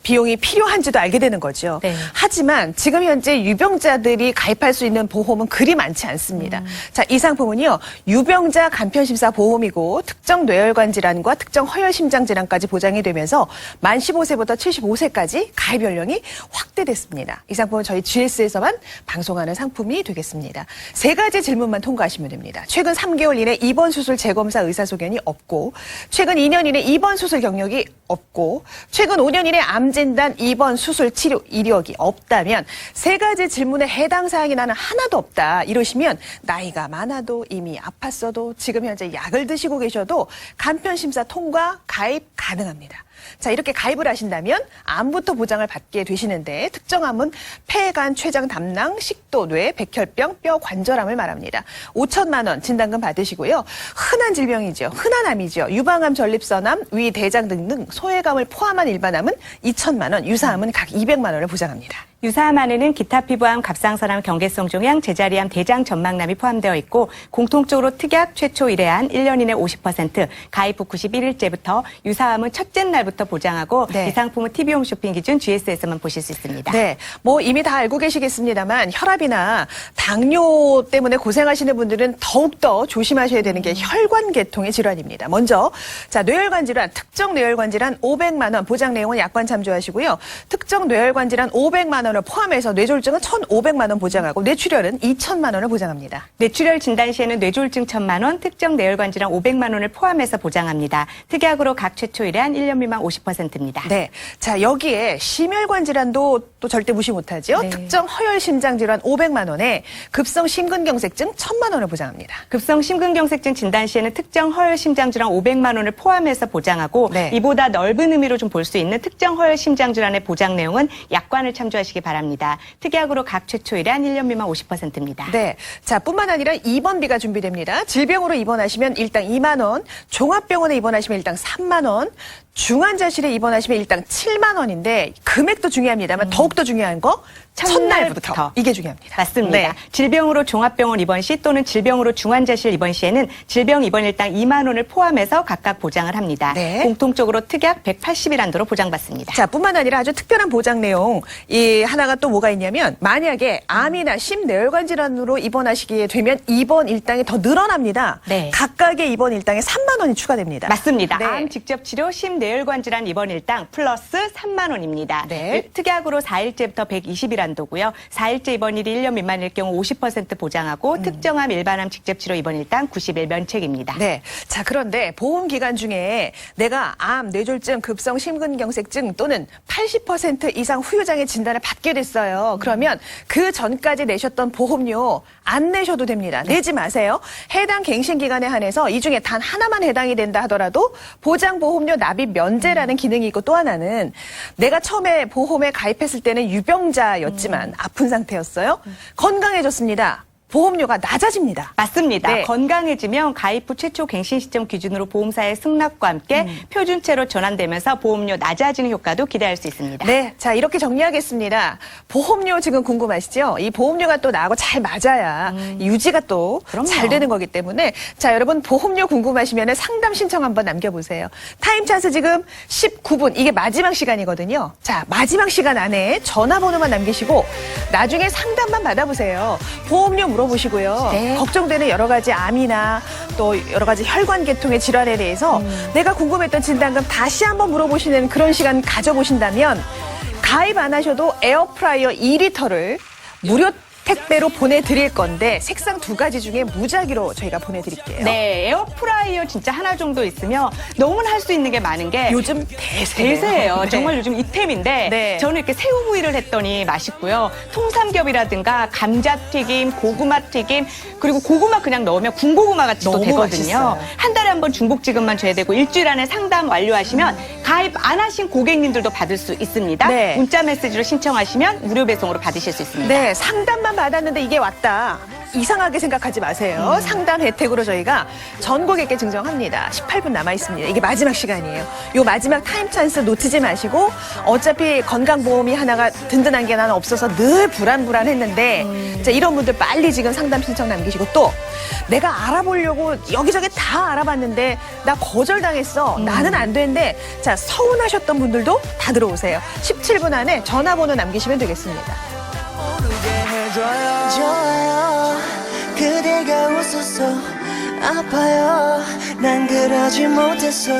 비용이 필요한지도 알게 되는 거죠. 네. 하지만 지금 현재 유병자들이 가입할 수 있는 보험은 그리 많지 않습니다. 자, 이 상품은요. 유병자 간편심사 보험이고 특정 뇌혈관 질환과 특정 허혈심장 질환까지 보장이 되면서 만 15세부터 75세까지 가입 연령이 확대됐습니다. 이 상품은 저희 GS에서만 방송하는 상품이 되겠습니다. 3가지 질문만 통과하시면 됩니다. 최근 3개월 이내 입원 수술 재검사 의사소견이 없고, 최근 2년 이내 입원 수술 경력이 없고, 최근 5년 이내 암진단 입원 수술 치료 이력이 없다면 3가지 질문에 해당 사항이 나는 하나도 없다 이러시면 나이가 많아도 이미 아팠어도 지금 현재 약을 드시고 계셔도 간편심사 통과 가입 가능합니다. 자, 이렇게 가입을 하신다면 암부터 보장을 받게 되시는데 특정 암은 폐, 간, 췌장, 담낭, 식도, 뇌, 백혈병, 뼈, 관절암을 말합니다. 5천만 원 진단금 받으시고요. 흔한 질병이죠. 흔한 암이죠. 유방암, 전립선암, 위, 대장 등등 소외감을 포함한 일반암은 2천만 원, 유사암은 각 200만 원을 보장합니다. 유사암 안에는 기타 피부암, 갑상선암, 경계성 종양, 제자리암, 대장 전막남이 포함되어 있고 공통적으로 특약 최초 1회한 1년 이내 50%, 가입 후 91일째부터 유사암은 첫째 날부터 보장하고 네. 이 상품은 TV 홈쇼핑 기준 GS에서만 보실 수 있습니다. 네, 뭐 이미 다 알고 계시겠습니다만 혈압이나 당뇨 때문에 고생하시는 분들은 더욱더 조심하셔야 되는 게 혈관계통의 질환입니다. 먼저 자 뇌혈관 질환, 특정 뇌혈관 질환 500만 원 보장 내용은 약관 참조하시고요. 특정 뇌혈관 질환 500만 원을 포함해서 뇌졸중은 1,500만 원 보장하고 뇌출혈은 2,000만 원을 보장합니다. 뇌출혈 진단 시에는 뇌졸중 1,000만 원, 특정 뇌혈관 질환 500만 원을 포함해서 보장합니다. 특약으로 각 최초 1회한 1년 미만 50%입니다. 네, 자 여기에 심혈관 질환도 또 절대 무시 못하죠. 네. 특정 허혈 심장 질환 500만 원에 급성 심근경색증 1,000만 원을 보장합니다. 급성 심근경색증 진단 시에는 특정 허혈 심장 질환 500만 원을 포함해서 보장하고 네. 이보다 넓은 의미로 좀 볼 수 있는 특정 허혈 심장 질환의 보장 내용은 약관을 참조하시기 바랍니다. 특약으로 각 최초 1회한 1년 미만 50%입니다. 네. 자, 뿐만 아니라 입원비가 준비됩니다. 질병으로 입원하시면 일당 2만 원, 종합병원에 입원하시면 일당 3만 원, 중환자실에 입원하시면 일당 7만 원인데 금액도 중요합니다만 더욱더 중요한 거 첫날부터 이게 중요합니다. 맞습니다. 네. 질병으로 종합병원 입원 시 또는 질병으로 중환자실 입원 시에는 질병 입원 일당 2만 원을 포함해서 각각 보장을 합니다. 네. 공통적으로 특약 180일 한도로 보장받습니다. 자, 뿐만 아니라 아주 특별한 보장 내용 이 하나가 또 뭐가 있냐면 만약에 암이나 심뇌혈관 질환으로 입원하시게 되면 입원 일당이 더 늘어납니다. 네. 각각의 입원 일당에 3만 원이 추가됩니다. 맞습니다. 네. 암 직접 치료 심뇌혈관 질환 입원 일당 플러스 3만 원입니다. 네. 특약으로 4일째부터 120일 한도고요. 4일째 입원일이 1년 미만일 경우 50% 보장하고 특정암 일반암 직접 치료 입원 일당 90일 면책입니다. 네. 자, 그런데 보험 기간 중에 내가 암, 뇌졸중, 급성 심근경색증 또는 80% 이상 후유장애 진단을 받게 됐어요. 그러면 그 전까지 내셨던 보험료 안 내셔도 됩니다. 내지 마세요. 해당 갱신 기간에 한해서 이 중에 단 하나만 해당이 된다 하더라도 보장보험료 납입 면제라는 기능이 있고 또 하나는 내가 처음에 보험에 가입했을 때는 유병자였지만 아픈 상태였어요. 건강해졌습니다. 보험료가 낮아집니다. 맞습니다. 네. 건강해지면 가입 후 최초 갱신 시점 기준으로 보험사의 승낙과 함께 표준체로 전환되면서 보험료 낮아지는 효과도 기대할 수 있습니다. 네, 자 이렇게 정리하겠습니다. 보험료 지금 궁금하시죠? 이 보험료가 또 나하고 잘 맞아야 유지가 또 그럼요. 잘 되는 거기 때문에 자 여러분 보험료 궁금하시면 상담 신청 한번 남겨보세요. 타임 찬스 지금 19분 이게 마지막 시간이거든요. 자 마지막 시간 안에 전화번호만 남기시고 나중에 상담만 받아보세요. 보험료 물어보시고요. 네. 걱정되는 여러 가지 암이나 또 여러 가지 혈관계통의 질환에 대해서 내가 궁금했던 진단금 다시 한번 물어보시는 그런 시간 가져보신다면 가입 안 하셔도 에어프라이어 2리터를 무료 택배로 보내드릴 건데 색상 2가지 중에 무작위로 저희가 보내드릴게요. 네, 에어프라이어 진짜 하나 정도 있으면 너무나 할 수 있는 게 많은 게 요즘 대세예요. 네. 정말 요즘 이템인데 네. 저는 이렇게 새우구이를 했더니 맛있고요. 통삼겹이라든가 감자튀김, 고구마튀김 그리고 고구마 그냥 넣으면 군고구마 같이 또 너무 되거든요. 맛있어요. 한 달에 한 번 중복지급만 줘야 되고 일주일 안에 상담 완료하시면 가입 안 하신 고객님들도 받을 수 있습니다. 네. 문자 메시지로 신청하시면 무료 배송으로 받으실 수 있습니다. 네, 상담만 받았는데 이게 왔다. 이상하게 생각하지 마세요. 상담 혜택으로 저희가 전 고객께 증정합니다. 18분 남아 있습니다. 이게 마지막 시간이에요. 요 마지막 타임 찬스 놓치지 마시고 어차피 건강보험이 하나가 든든한 게 나는 없어서 늘 불안했는데 자, 이런 분들 빨리 지금 상담 신청 남기시고 또 내가 알아보려고 여기저기 다 알아봤는데 나 거절당했어. 나는 안 되는데 자 서운하셨던 분들도 다 들어오세요. 17분 안에 전화번호 남기시면 되겠습니다. 좋아요 그대가 웃어서 아파요 난 그러지 못했어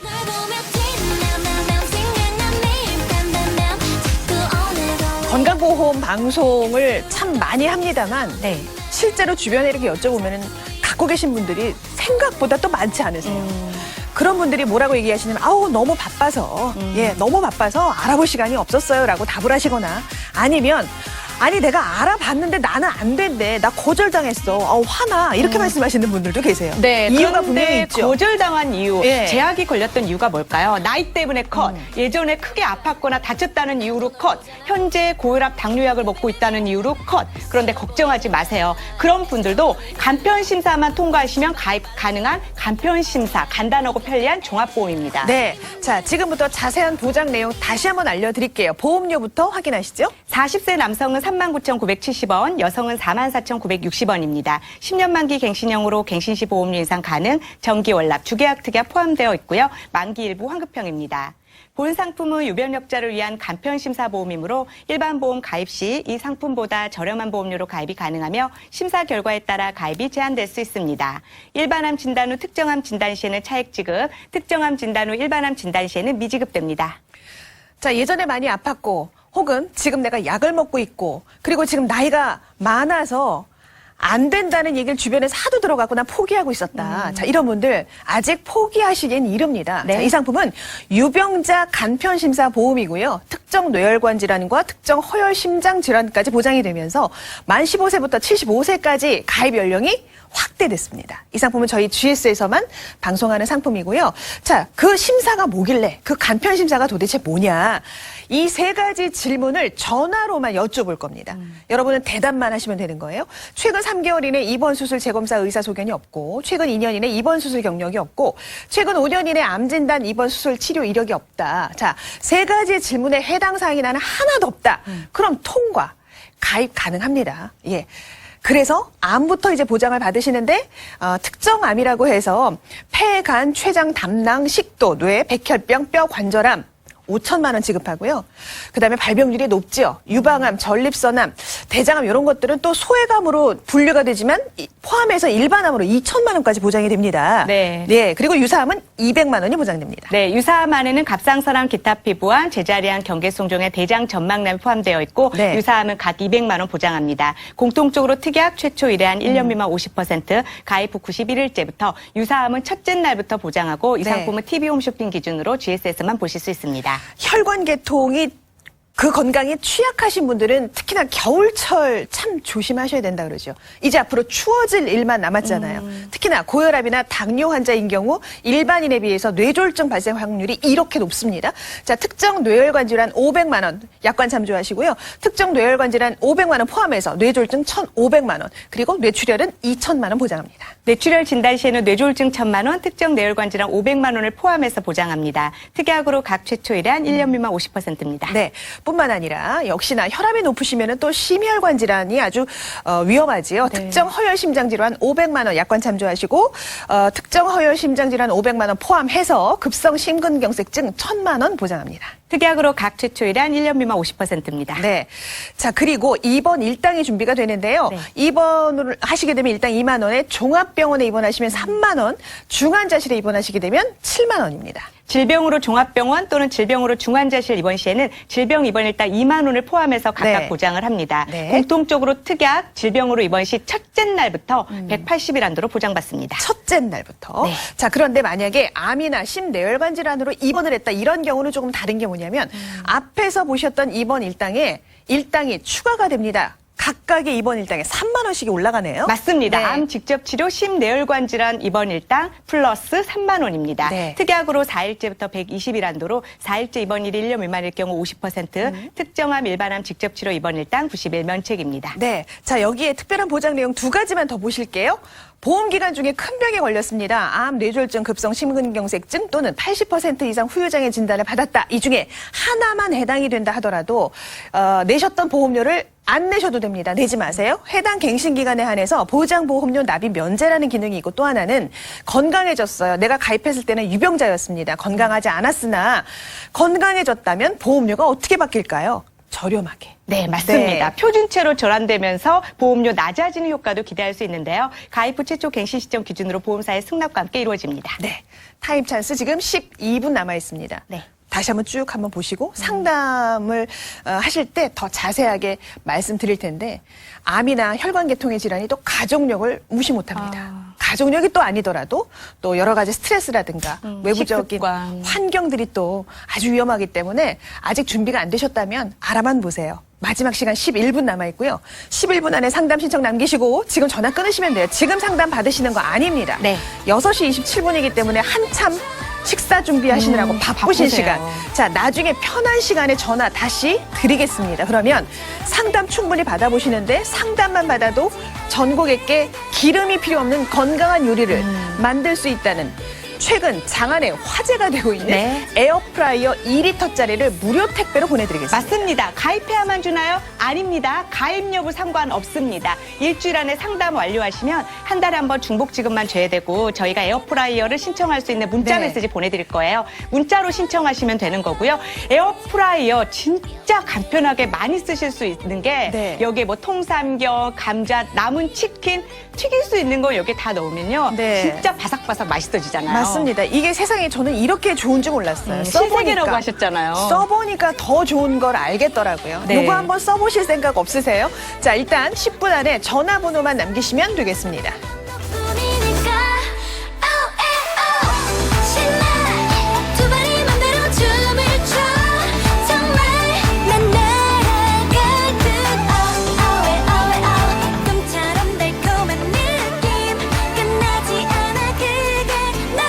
널 보며 뒷맘맘맘 생각나니 맘맘맘 자꾸 오늘도 건강보험 방송을 참 많이 합니다만 네. 실제로 주변에 이렇게 여쭤보면 갖고 계신 분들이 생각보다 또 많지 않으세요. 그런 분들이 뭐라고 얘기하시냐면 아우 너무 바빠서 너무 바빠서 알아볼 시간이 없었어요라고 답을 하시거나 아니면 아니 내가 알아봤는데 나는 안 된대. 나 거절당했어. 화나. 이렇게 말씀하시는 분들도 계세요. 네, 이유가 그런데 분명히 있죠. 거절당한 이유, 예. 제약이 걸렸던 이유가 뭘까요? 나이 때문에 컷, 예전에 크게 아팠거나 다쳤다는 이유로 컷, 현재 고혈압 당뇨약을 먹고 있다는 이유로 컷. 그런데 걱정하지 마세요. 그런 분들도 간편심사만 통과하시면 가입 가능한 간편심사, 간단하고 편리한 종합보험입니다. 네. 자, 지금부터 자세한 보장 내용 다시 한번 알려드릴게요. 보험료부터 확인하시죠. 40세 남성은 39,970원, 여성은 44,960원입니다. 10년 만기 갱신형으로 갱신 시 보험료 인상 가능, 정기 월납, 주계약 특약 포함되어 있고요. 만기 일부 환급형입니다. 본 상품은 유변력자를 위한 간편심사보험이므로 일반 보험 가입 시 이 상품보다 저렴한 보험료로 가입이 가능하며 심사 결과에 따라 가입이 제한될 수 있습니다. 일반암 진단 후 특정암 진단 시에는 차액 지급, 특정암 진단 후 일반암 진단 시에는 미지급됩니다. 자, 예전에 많이 아팠고 혹은 지금 내가 약을 먹고 있고 그리고 지금 나이가 많아서 안 된다는 얘기를 주변에서 하도 들어가고 난 포기하고 있었다. 자, 이런 분들 아직 포기하시기엔 이릅니다. 네. 자, 이 상품은 유병자 간편심사 보험이고요. 특정 뇌혈관 질환과 특정 허혈 심장 질환까지 보장이 되면서 만 15세부터 75세까지 가입 연령이 확대됐습니다. 이 상품은 저희 GS에서만 방송하는 상품이고요. 자, 그 심사가 뭐길래 그 간편 심사가 도대체 뭐냐? 이 세 가지 질문을 전화로만 여쭤볼 겁니다. 여러분은 대답만 하시면 되는 거예요. 최근 3개월 이내 입원 수술 재검사 의사 소견이 없고, 최근 2년 이내 입원 수술 경력이 없고, 최근 5년 이내 암 진단 입원 수술 치료 이력이 없다. 자, 세 가지 질문에 해당 사항이 나는 하나도 없다. 그럼 통과, 가입 가능합니다. 예. 그래서 암부터 이제 보장을 받으시는데 특정 암이라고 해서 폐, 간, 췌장, 담낭, 식도, 뇌, 백혈병, 뼈, 관절암 5천만 원 지급하고요. 그다음에 발병률이 높죠. 유방암, 전립선암, 대장암 이런 것들은 또 소외감으로 분류가 되지만 포함해서 일반암으로 2천만 원까지 보장이 됩니다. 네. 네. 그리고 유사암은 200만 원이 보장됩니다. 네, 유사암 안에는 갑상선암, 기타 피부암, 제자리암, 경계송종의 대장 전망암이 포함되어 있고 네. 유사암은 각 200만 원 보장합니다. 공통적으로 특약 최초 의뢰한 1년 미만 50%, 가입 후 91일째부터 유사암은 첫째 날부터 보장하고 이 네. 상품은 TV 홈쇼핑 기준으로 GS에서만 보실 수 있습니다. 혈관 계통이 그 건강에 취약하신 분들은 특히나 겨울철 참 조심하셔야 된다 그러죠. 이제 앞으로 추워질 일만 남았잖아요. 특히나 고혈압이나 당뇨 환자인 경우 일반인에 비해서 뇌졸중 발생 확률이 이렇게 높습니다. 자, 특정 뇌혈관 질환 500만 원 약관 참조하시고요. 특정 뇌혈관 질환 500만 원 포함해서 뇌졸중 1,500만 원, 그리고 뇌출혈은 2천만 원 보장합니다. 뇌출혈 진단 시에는 뇌졸중 1,000만 원, 특정 뇌혈관 질환 500만 원을 포함해서 보장합니다. 특약으로 각 최초 의뢰한 1년 미만 50%입니다. 네. 뿐만 아니라 역시나 혈압이 높으시면은 또 심혈관 질환이 아주 위험하지요. 네. 특정 허혈 심장 질환 500만 원 약관 참조하시고 특정 허혈 심장 질환 500만 원 포함해서 급성 심근경색증 1,000만 원 보장합니다. 특약으로 각 최초 의뢰한 1년 미만 50%입니다. 네. 자, 그리고 입원 일당이 준비가 되는데요. 네. 입원을 하시게 되면 일당 2만 원에 종합병원에 입원하시면 3만 원, 중환자실에 입원하시게 되면 7만 원입니다. 질병으로 종합병원 또는 질병으로 중환자실 입원 시에는 질병 입원 일당 2만 원을 포함해서 각각 네. 보장을 합니다. 네. 공통적으로 특약, 질병으로 입원 시 첫째 날부터 180일 한도로 보장받습니다. 첫째 날부터. 네. 자, 그런데 만약에 암이나 심뇌혈관 질환으로 입원을 했다. 이런 경우는 조금 다른 게 뭐냐면 앞에서 보셨던 입원 일당이 추가가 됩니다. 각각의 입원 일당에 3만 원씩이 올라가네요. 맞습니다. 네. 암 직접 치료 심뇌혈관 질환 입원 일당 플러스 3만 원입니다. 네. 특약으로 4일째부터 120일 한도로 4일째 입원일이 1년 미만일 경우 50%, 특정암 일반암 직접 치료 입원 일당 90일 면책입니다. 네. 자, 여기에 특별한 보장 내용 두 가지만 더 보실게요. 보험 기간 중에 큰 병에 걸렸습니다. 암, 뇌졸중, 급성 심근경색증 또는 80% 이상 후유장애 진단을 받았다. 이 중에 하나만 해당이 된다 하더라도 내셨던 보험료를 안 내셔도 됩니다. 내지 마세요. 해당 갱신 기간에 한해서 보장보험료 납입 면제라는 기능이 있고, 또 하나는 건강해졌어요. 내가 가입했을 때는 유병자였습니다. 건강하지 않았으나 건강해졌다면 보험료가 어떻게 바뀔까요? 저렴하게. 네, 맞습니다. 네. 표준체로 전환되면서 보험료 낮아지는 효과도 기대할 수 있는데요. 가입 후 최초 갱신 시점 기준으로 보험사의 승낙과 함께 이루어집니다. 네. 타임 찬스 지금 12분 남아 있습니다. 네. 다시 한번 쭉 한번 보시고 상담을 하실 때 더 자세하게 말씀드릴 텐데, 암이나 혈관 계통의 질환이 또 가족력을 무시 못합니다. 가족력이 또 아니더라도 또 여러 가지 스트레스라든가 외부적인 식습관. 환경들이 또 아주 위험하기 때문에 아직 준비가 안 되셨다면 알아만 보세요. 마지막 시간 11분 남아있고요. 11분 안에 상담 신청 남기시고 지금 전화 끊으시면 돼요. 지금 상담 받으시는 거 아닙니다. 네. 6시 27분이기 때문에 한참 식사 준비하시느라고 바쁘신 바쁘세요. 시간. 자, 나중에 편한 시간에 전화 다시 드리겠습니다. 그러면 상담 충분히 받아보시는데 상담만 받아도 전고객께 기름이 필요 없는 건강한 요리를 만들 수 있다는 최근 장안에 화제가 되고 있는 네. 에어프라이어 2리터짜리를 무료 택배로 보내드리겠습니다. 맞습니다. 가입해야만 주나요? 아닙니다. 가입 여부 상관없습니다. 일주일 안에 상담 완료하시면 한 달에 한 번 중복 지급만 줘야 되고 저희가 에어프라이어를 신청할 수 있는 문자 네. 메시지 보내드릴 거예요. 문자로 신청하시면 되는 거고요. 에어프라이어 진짜 간편하게 많이 쓰실 수 있는 게 네. 여기에 뭐 통삼겹, 감자, 남은 치킨 튀길 수 있는 거 여기 다 넣으면요. 네. 진짜 바삭바삭 맛있어지잖아요. 맞습니다. 이게 세상에 저는 이렇게 좋은 줄 몰랐어요. 신세계라고 하셨잖아요. 써보니까 더 좋은 걸 알겠더라고요. 네. 이거 한번 써보실 생각 없으세요? 자, 일단 10분 안에 전화번호만 남기시면 되겠습니다. 뿐이니까 신나 두 발이 맘대로 춤을 춰 정말 난 날아갈 듯 꿈처럼 달콤한 느낌 끝나지 않아 그게 너란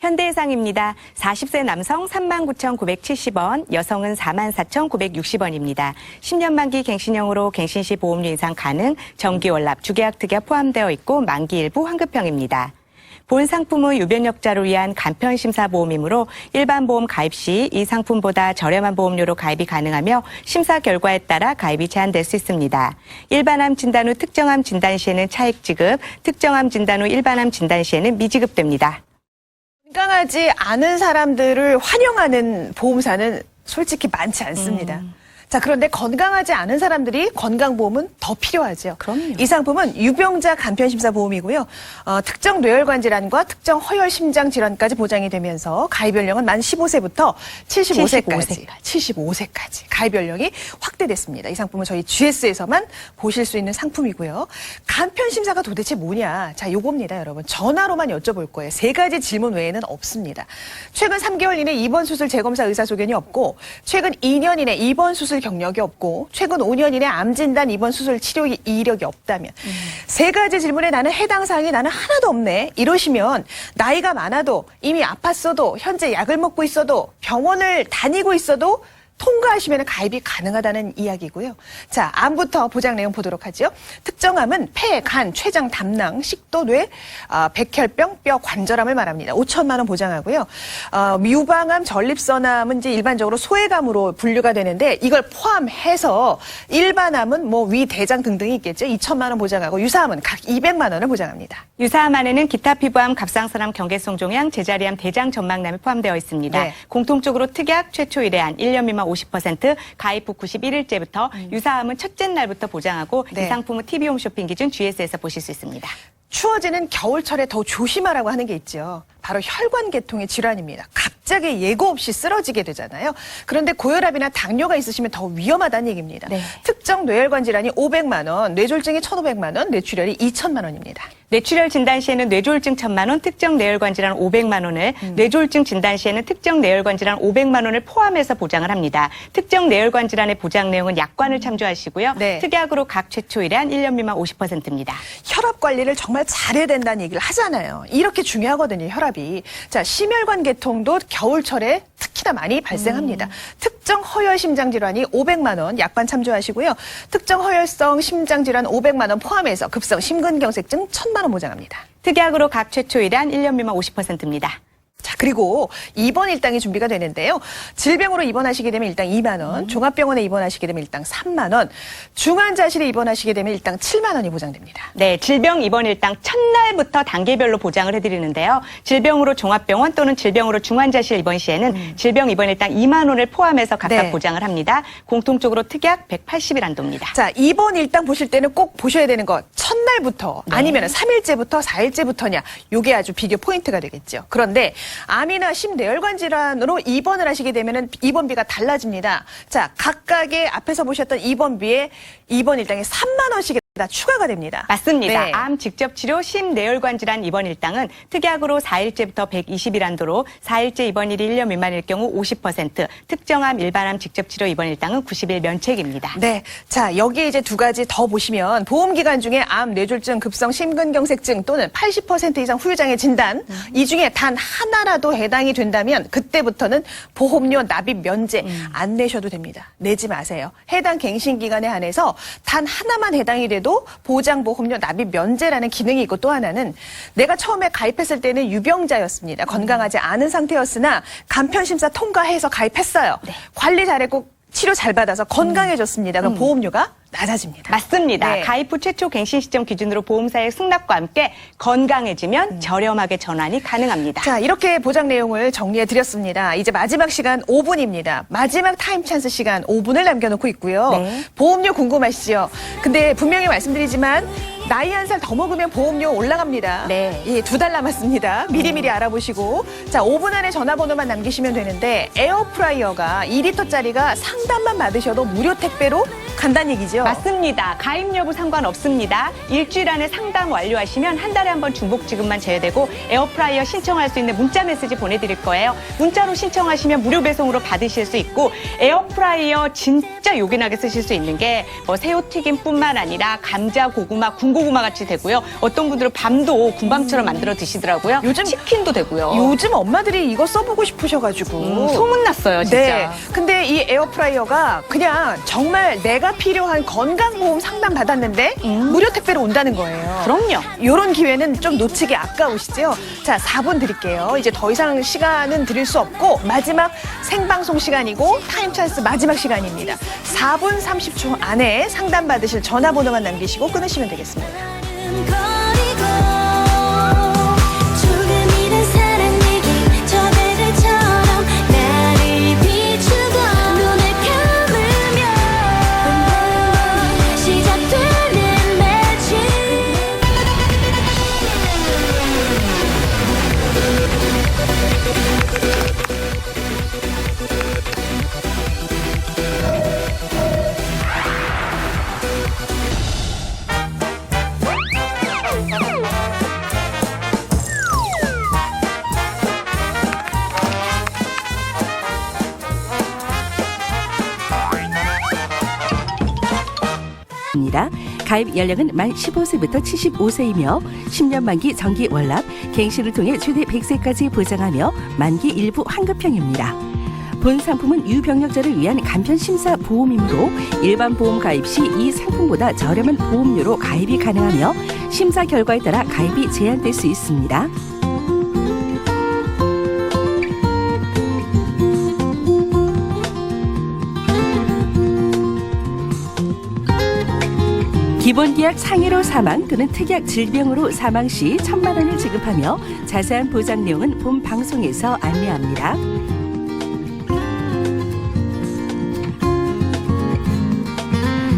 현대해상입니다. 40세 남성 39,970원, 여성은 44,960원입니다. 10년 만기 갱신형으로 갱신시 보험료 인상 가능, 정기월납, 주계약 특약 포함되어 있고 만기 일부 환급형입니다. 본 상품은 유변력자를 위한 간편심사보험이므로 일반 보험 가입 시 이 상품보다 저렴한 보험료로 가입이 가능하며 심사 결과에 따라 가입이 제한될 수 있습니다. 일반암 진단 후 특정암 진단 시에는 차액 지급, 특정암 진단 후 일반암 진단 시에는 미지급됩니다. 건강하지 않은 사람들을 환영하는 보험사는 솔직히 많지 않습니다. 자, 그런데 건강하지 않은 사람들이 건강보험은 더 필요하죠. 그럼요. 이 상품은 유병자 간편심사보험이고요. 특정 뇌혈관 질환과 특정 허혈 심장 질환까지 보장이 되면서 가입 연령은 만 15세부터 75세까지 가입 연령이 확대됐습니다. 이 상품은 저희 GS에서만 보실 수 있는 상품이고요. 간편심사가 도대체 뭐냐? 자, 요겁니다, 여러분. 전화로만 여쭤볼 거예요. 3가지 질문 외에는 없습니다. 최근 3개월 이내 입원 수술 재검사 의사소견이 없고 최근 2년 이내 입원 수술 경력이 없고 최근 5년 이내 암 진단 입원 수술 치료 이력이 없다면 3가지 질문에 나는 해당 사항이 나는 하나도 없네 이러시면 나이가 많아도 이미 아팠어도 현재 약을 먹고 있어도 병원을 다니고 있어도 통과하시면 가입이 가능하다는 이야기고요. 자, 암부터 보장 내용 보도록 하죠. 특정암은 폐, 간, 췌장, 담낭, 식도, 뇌, 백혈병, 뼈, 관절암을 말합니다. 5천만 원 보장하고요. 유방암, 전립선암은 이제 일반적으로 소외감으로 분류가 되는데 이걸 포함해서 일반암은 뭐 위, 대장 등등이 있겠죠. 2천만 원 보장하고 유사암은 각 200만 원을 보장합니다. 유사암 안에는 기타 피부암, 갑상선암, 경계성 종양, 제자리암, 대장 전막암이 포함되어 있습니다. 네. 공통적으로 특약, 최초 1회안, 1년 미만 50%, 가입 후 91일째부터 유사암은 첫째 날부터 보장하고 네. 이 상품은 TV 홈쇼핑 기준 GS에서 보실 수 있습니다. 추워지는 겨울철에 더 조심하라고 하는 게 있죠. 바로 혈관계통의 질환입니다. 갑자기 예고 없이 쓰러지게 되잖아요. 그런데 고혈압이나 당뇨가 있으시면 더 위험하다는 얘기입니다. 네. 특정 뇌혈관 질환이 500만 원, 뇌졸중이 1,500만 원, 뇌출혈이 2천만 원입니다. 뇌출혈 진단 시에는 뇌졸중 1,000만 원, 특정 뇌혈관 질환 500만 원을, 뇌졸중 진단 시에는 특정 뇌혈관 질환 500만 원을 포함해서 보장을 합니다. 특정 뇌혈관 질환의 보장 내용은 약관을 참조하시고요. 네. 특약으로 각 최초 1회안 1년 미만 50%입니다. 혈압 관리를 정말 잘해야 된다는 얘기를 하잖아요. 이렇게 중요하거든요, 혈압이. 자, 심혈관 계통도 겨울철에 특히나 많이 발생합니다. 특정 허혈 심장 질환이 500만 원 약관 참조하시고요. 특정 허혈성 심장 질환 500만 원 포함해서 급성 심근경색증 1,000만 원 보장합니다. 특약으로 각 최초 1회안 1년 미만 50%입니다. 자, 그리고 입원 일당이 준비가 되는데요. 질병으로 입원하시게 되면 일당 2만 원, 종합병원에 입원하시게 되면 일당 3만 원, 중환자실에 입원하시게 되면 일당 7만 원이 보장됩니다. 네, 질병 입원 일당 첫날부터 단계별로 보장을 해드리는데요. 질병으로 종합병원 또는 질병으로 중환자실 입원 시에는 질병 입원 일당 2만 원을 포함해서 각각 네. 보장을 합니다. 공통적으로 특약 180일 한도입니다. 자, 입원 일당 보실 때는 꼭 보셔야 되는 거 첫날부터 아니면 3일째부터 4일째부터냐, 요게 아주 비교 포인트가 되겠죠. 그런데 암이나 심뇌혈관 질환으로 입원을 하시게 되면은 입원비가 달라집니다. 자, 각각의 앞에서 보셨던 입원비에 입원 일당에 3만 원씩이 다 추가가 됩니다. 맞습니다. 네. 암 직접 치료 심뇌혈관 질환 입원 일당은 특약으로 4일째부터 120일 한도로 4일째 입원일이 1년 미만일 경우 50%, 특정암 일반암 직접 치료 입원 일당은 90일 면책입니다. 네. 자, 여기에 이제 두 가지 더 보시면 보험 기간 중에 암, 뇌졸중, 급성 심근경색증 또는 80% 이상 후유장애 진단 이 중에 단 하나라도 해당이 된다면 그때부터는 보험료 납입 면제 안 내셔도 됩니다. 내지 마세요. 해당 갱신 기간에 한해서 단 하나만 해당이 돼도 보장보험료 납입 면제라는 기능이 있고, 또 하나는 내가 처음에 가입했을 때는 유병자였습니다. 건강하지 않은 상태였으나 간편심사 통과해서 가입했어요. 관리 잘했고 치료 잘 받아서 건강해졌습니다. 그럼 보험료가 낮아집니다. 맞습니다. 네. 가입 후 최초 갱신 시점 기준으로 보험사의 승낙과 함께 건강해지면 저렴하게 전환이 가능합니다. 자, 이렇게 보장 내용을 정리해 드렸습니다. 이제 마지막 시간 5분입니다. 마지막 타임 찬스 시간 5분을 남겨놓고 있고요. 네. 보험료 궁금하시죠? 근데 분명히 말씀드리지만 나이 한 살 더 먹으면 보험료 올라갑니다. 네. 예, 2달 남았습니다. 미리미리 알아보시고. 자, 5분 안에 전화번호만 남기시면 되는데 에어프라이어가 2리터짜리가 상담만 받으셔도 무료 택배로 간다는 얘기죠? 맞습니다. 가입 여부 상관없습니다. 일주일 안에 상담 완료하시면 한 달에 한 번 중복 지급만 제외되고 에어프라이어 신청할 수 있는 문자 메시지 보내드릴 거예요. 문자로 신청하시면 무료 배송으로 받으실 수 있고, 에어프라이어 진짜 요긴하게 쓰실 수 있는 게 뭐 새우튀김뿐만 아니라 감자, 고구마, 군고구마 같이 되고요. 어떤 분들은 밤도 군밤처럼 만들어 드시더라고요. 요즘 치킨도 되고요. 요즘 엄마들이 이거 써보고 싶으셔가지고. 소문났어요, 진짜. 네. 근데 이 에어프라이어가 그냥 정말 내가 필요한 건강보험 상담 받았는데 무료 택배로 온다는 거예요. 그럼요. 이런 기회는 좀 놓치기 아까우시죠? 자, 4분 드릴게요. 이제 더 이상 시간은 드릴 수 없고 마지막 생방송 시간이고 타임 찬스 마지막 시간입니다. 4분 30초 안에 상담 받으실 전화번호만 남기시고 끊으시면 되겠습니다. 거리고 조금 이른 사랑 얘기 저 배들처럼 나를 비추고 눈을 감으면 시작되는 매직 입니다. 가입 연령은 만 15세부터 75세이며 10년 만기 정기 월납, 갱신을 통해 최대 100세까지 보장하며 만기 일부 환급형입니다. 본 상품은 유병력자를 위한 간편심사 보험이므로 일반 보험 가입 시 이 상품보다 저렴한 보험료로 가입이 가능하며 심사 결과에 따라 가입이 제한될 수 있습니다. 기본계약 상해로 사망 또는 특약 질병으로 사망 시 1,000만 원을 지급하며 자세한 보장 내용은 본 방송에서 안내합니다.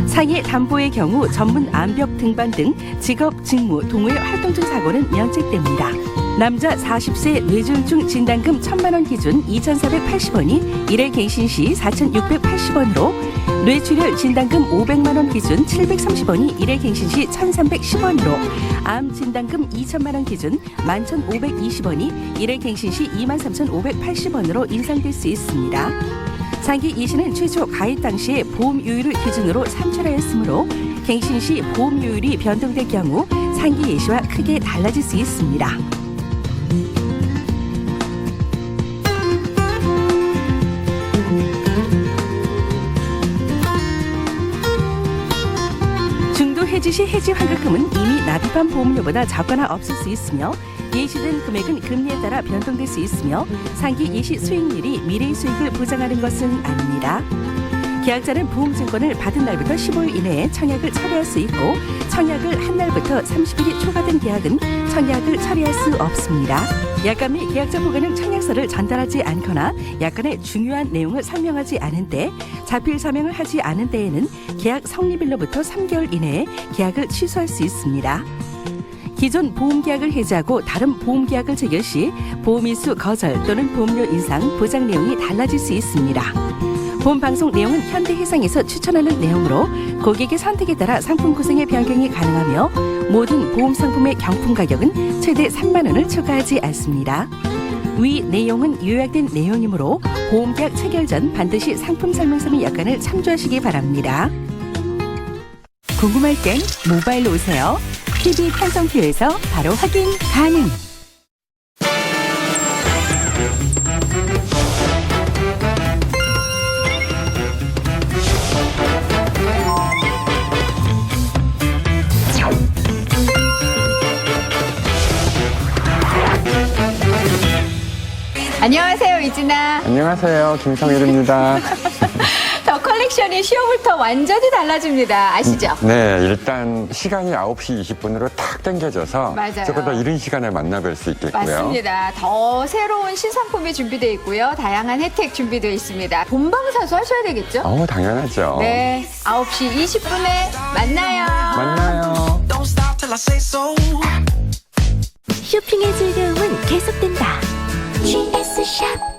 상해 담보의 경우 전문 암벽 등반 등 직업, 직무, 동호회 활동 중 사고는 면책됩니다. 남자 40세 뇌졸중 진단금 1,000만 원 기준 2,480원이 1회 갱신 시 4,680원으로, 뇌출혈 진단금 500만 원 기준 730원이 1회 갱신 시 1,310원으로, 암 진단금 2,000만 원 기준 11,520원이 1회 갱신 시 23,580원으로 인상될 수 있습니다. 상기 이시는 최초 가입 당시의 보험 요율을 기준으로 산출하였으므로 갱신 시 보험 요율이 변동될 경우 상기 예시와 크게 달라질 수 있습니다. 중도 해지 시 해지 환급금은 이미 납입한 보험료보다 적거나 없을 수 있으며 예시된 금액은 금리에 따라 변동될 수 있으며 상기 예시 수익률이 미래의 수익을 보장하는 것은 아닙니다. 계약자는 보험증권을 받은 날부터 15일 이내에 청약을 처리할 수 있고 청약을 한 날부터 30일이 초과된 계약은 청약을 처리할 수 없습니다. 약관 및 계약자 보관용 청약서를 전달하지 않거나 약관의 중요한 내용을 설명하지 않은 때, 자필 서명을 하지 않은 때에는 계약 성립일로부터 3개월 이내에 계약을 취소할 수 있습니다. 기존 보험계약을 해지하고 다른 보험계약을 체결 시 보험인수 거절 또는 보험료 인상, 보장 내용이 달라질 수 있습니다. 본 방송 내용은 현대해상에서 추천하는 내용으로 고객의 선택에 따라 상품 구성의 변경이 가능하며 모든 보험 상품의 경품 가격은 최대 3만 원을 초과하지 않습니다. 위 내용은 요약된 내용이므로 보험계약 체결 전 반드시 상품 설명서 및 약관을 참조하시기 바랍니다. 궁금할 땐 모바일로 오세요. TV 편성표에서 바로 확인 가능. 안녕하세요, 이진아. 안녕하세요. 김성일입니다. 더 컬렉션이 10월부터 완전히 달라집니다. 아시죠? 네, 일단 시간이 9시 20분으로 탁 당겨져서 맞아요. 조금 더 이른 시간에 만나뵐 수 있겠고요. 맞습니다. 더 새로운 신상품이 준비되어 있고요. 다양한 혜택 준비되어 있습니다. 본방사수 하셔야 되겠죠? 당연하죠. 네, 9시 20분에 만나요. 만나요. 쇼핑의 즐거움은 계속된다. GS샵